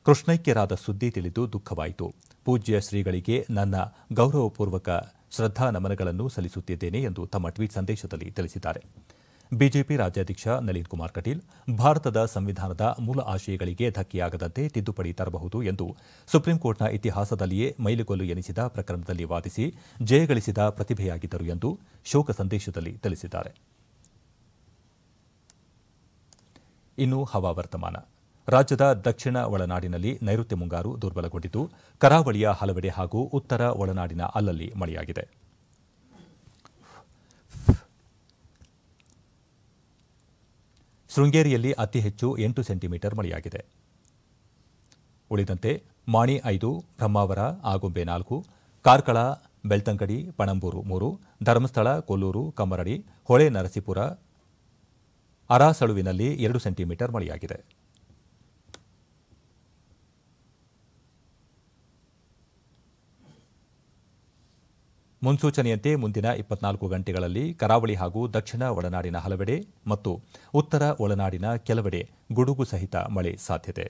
ಕೃಷ್ಣೈಕ್ಯರಾದ ಸುದ್ದಿ ತಿಳಿದು ದುಃಖವಾಯಿತು. ಪೂಜ್ಯ ಶ್ರೀಗಳಿಗೆ ನನ್ನ ಗೌರವಪೂರ್ವಕ ಶ್ರದ್ಧಾ ನಮನಗಳನ್ನು ಸಲ್ಲಿಸುತ್ತಿದ್ದೇನೆ ಎಂದು ತಮ್ಮ ಟ್ವೀಟ್ ಸಂದೇಶದಲ್ಲಿ ತಿಳಿಸಿದ್ದಾರೆ. ಬಿಜೆಪಿ ರಾಜ್ಯಾಧ್ಯಕ್ಷ ನಳಿನ್ ಕುಮಾರ್ ಕಟೀಲ್ ಭಾರತದ ಸಂವಿಧಾನದ ಮೂಲ ಆಶಯಗಳಿಗೆ ಧಕ್ಕೆಯಾಗದಂತೆ ತಿದ್ದುಪಡಿ ತರಬಹುದು ಎಂದು ಸುಪ್ರೀಂಕೋರ್ಟ್ನ ಇತಿಹಾಸದಲ್ಲಿಯೇ ಮೈಲಿಗಲ್ಲು ಎನಿಸಿದ ಪ್ರಕರಣದಲ್ಲಿ ವಾದಿಸಿ ಜಯಗಳಿಸಿದ ಪ್ರತಿಭೆಯಾಗಿದ್ದರು ಎಂದು ಶೋಕ ಸಂದೇಶದಲ್ಲಿ ತಿಳಿಸಿದ್ದಾರೆ. ಇನ್ನು ಹವಾವರ್ತಮಾನ. ರಾಜ್ಯದ ದಕ್ಷಿಣ ಒಳನಾಡಿನಲ್ಲಿ ನೈಋತ್ಯ ಮುಂಗಾರು ದುರ್ಬಲಗೊಂಡಿದ್ದು ಕರಾವಳಿಯ ಹಲವೆಡೆ ಹಾಗೂ ಉತ್ತರ ಒಳನಾಡಿನ ಅಲ್ಲಲ್ಲಿ ಮಳೆಯಾಗಿದೆ. ಶೃಂಗೇರಿಯಲ್ಲಿ ಅತಿ ಹೆಚ್ಚು 8 ಸೆಂಟಿಮೀಟರ್ ಮಳೆಯಾಗಿದೆ. ಉಳಿದಂತೆ ಮಾಣಿ 5, ಬ್ರಹ್ಮಾವರ, ಆಗುಂಬೆ 4, ಕಾರ್ಕಳ, ಬೆಳ್ತಂಗಡಿ, ಪಣಂಬೂರು 3, ಧರ್ಮಸ್ಥಳ, ಕೊಲ್ಲೂರು, ಕಮ್ಮರಡಿ, ಹೊಳೆ ನರಸೀಪುರ, ಅರಾಸಳುವಿನಲ್ಲಿ 2 ಸೆಂಟಿಮೀಟರ್ ಮಳೆಯಾಗಿದೆ. ಮುನ್ಸೂಚನೆಯಂತೆ ಮುಂದಿನ 24 ಗಂಟೆಗಳಲ್ಲಿ ಕರಾವಳಿ ಹಾಗೂ ದಕ್ಷಿಣ ಒಳನಾಡಿನ ಹಲವೆಡೆ ಮತ್ತು ಉತ್ತರ ಒಳನಾಡಿನ ಕೆಲವೆಡೆ ಗುಡುಗು ಸಹಿತ ಮಳೆ ಸಾಧ್ಯತೆ.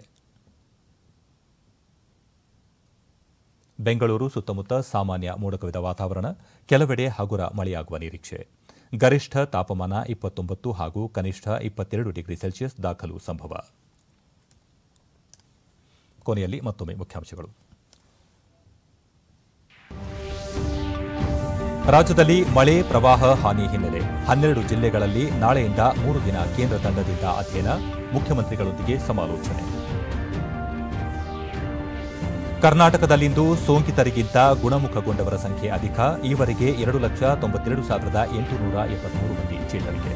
ಬೆಂಗಳೂರು ಸುತ್ತಮುತ್ತ ಸಾಮಾನ್ಯ ಮೋಡಕವಿದ ವಾತಾವರಣ, ಕೆಲವೆಡೆ ಹಗುರ ಮಳೆಯಾಗುವ ನಿರೀಕ್ಷೆ. ಗರಿಷ್ಠ ತಾಪಮಾನ 29 ಹಾಗೂ ಕನಿಷ್ಠ 22 ಡಿಗ್ರಿ ಸೆಲ್ಸಿಯಸ್ ದಾಖಲು ಸಂಭವ. ಕೊನೆಯಲ್ಲಿ ಮತ್ತೊಮ್ಮೆ ಮುಖ್ಯಾಂಶಗಳು. ರಾಜ್ಯದಲ್ಲಿ ಮಳೆ ಪ್ರವಾಹ ಹಾನಿ ಹಿನ್ನೆಲೆ 12 ಜಿಲ್ಲೆಗಳಲ್ಲಿ ನಾಳೆಯಿಂದ 3 ದಿನ ಕೇಂದ್ರ ತಂಡದಿಂದ ಅಧ್ಯಯನ, ಮುಖ್ಯಮಂತ್ರಿಗಳೊಂದಿಗೆ ಸಮಾಲೋಚನೆ. ಕರ್ನಾಟಕದಲ್ಲಿಂದು ಸೋಂಕಿತರಿಗಿಂತ ಗುಣಮುಖಗೊಂಡವರ ಸಂಖ್ಯೆ ಅಧಿಕ, ಈವರೆಗೆ 2,92,873 ಮಂದಿ ಚೇತರಿಕೆ.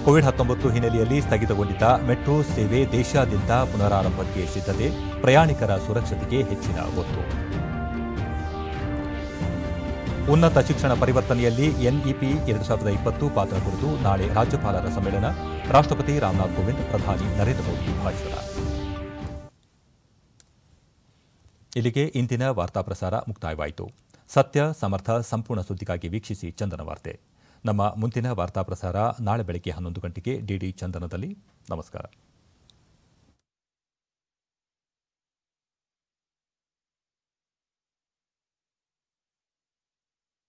ಕೋವಿಡ್-19 ಹಿನ್ನೆಲೆಯಲ್ಲಿ ಸ್ಥಗಿತಗೊಂಡಿದ್ದ ಮೆಟ್ರೋ ಸೇವೆ ದೇಶಾದ್ಯಂತ ಪುನರಾರಂಭಕ್ಕೆ ಸಿದ್ಧತೆ, ಪ್ರಯಾಣಿಕರ ಸುರಕ್ಷತೆಗೆ ಹೆಚ್ಚಿನ ಒತ್ತು. ಉನ್ನತ ಶಿಕ್ಷಣ ಪರಿವರ್ತನೆಯಲ್ಲಿ ಎನ್ಇಪಿ 2020 ಪಾತ್ರ ಕುರಿತು ನಾಳೆ ರಾಜ್ಯಪಾಲರ ಸಮ್ಮೇಳನ, ರಾಷ್ಟ್ರಪತಿ ರಾಮನಾಥ್ ಕೋವಿಂದ್, ಪ್ರಧಾನಿ ನರೇಂದ್ರ ಮೋದಿ ಭಾಷಣ. ಇಲ್ಲಿಗೆ ಇಂದಿನ ವಾರ್ತಾ ಪ್ರಸಾರ ಮುಕ್ತಾಯವಾಯಿತು. ಸತ್ಯ, ಸಮರ್ಥ, ಸಂಪೂರ್ಣ ಸುದ್ದಿಗಾಗಿ ವೀಕ್ಷಿಸಿ ಚಂದನ ವಾರ್ತೆ. ನಮ್ಮ ಮುಂದಿನ ವಾರ್ತಾ ಪ್ರಸಾರ ನಾಳೆ ಬೆಳಗ್ಗೆ 11 ಗಂಟೆಗೆ ಡಿಡಿ ಚಂದನದಲ್ಲಿ. ನಮಸ್ಕಾರ.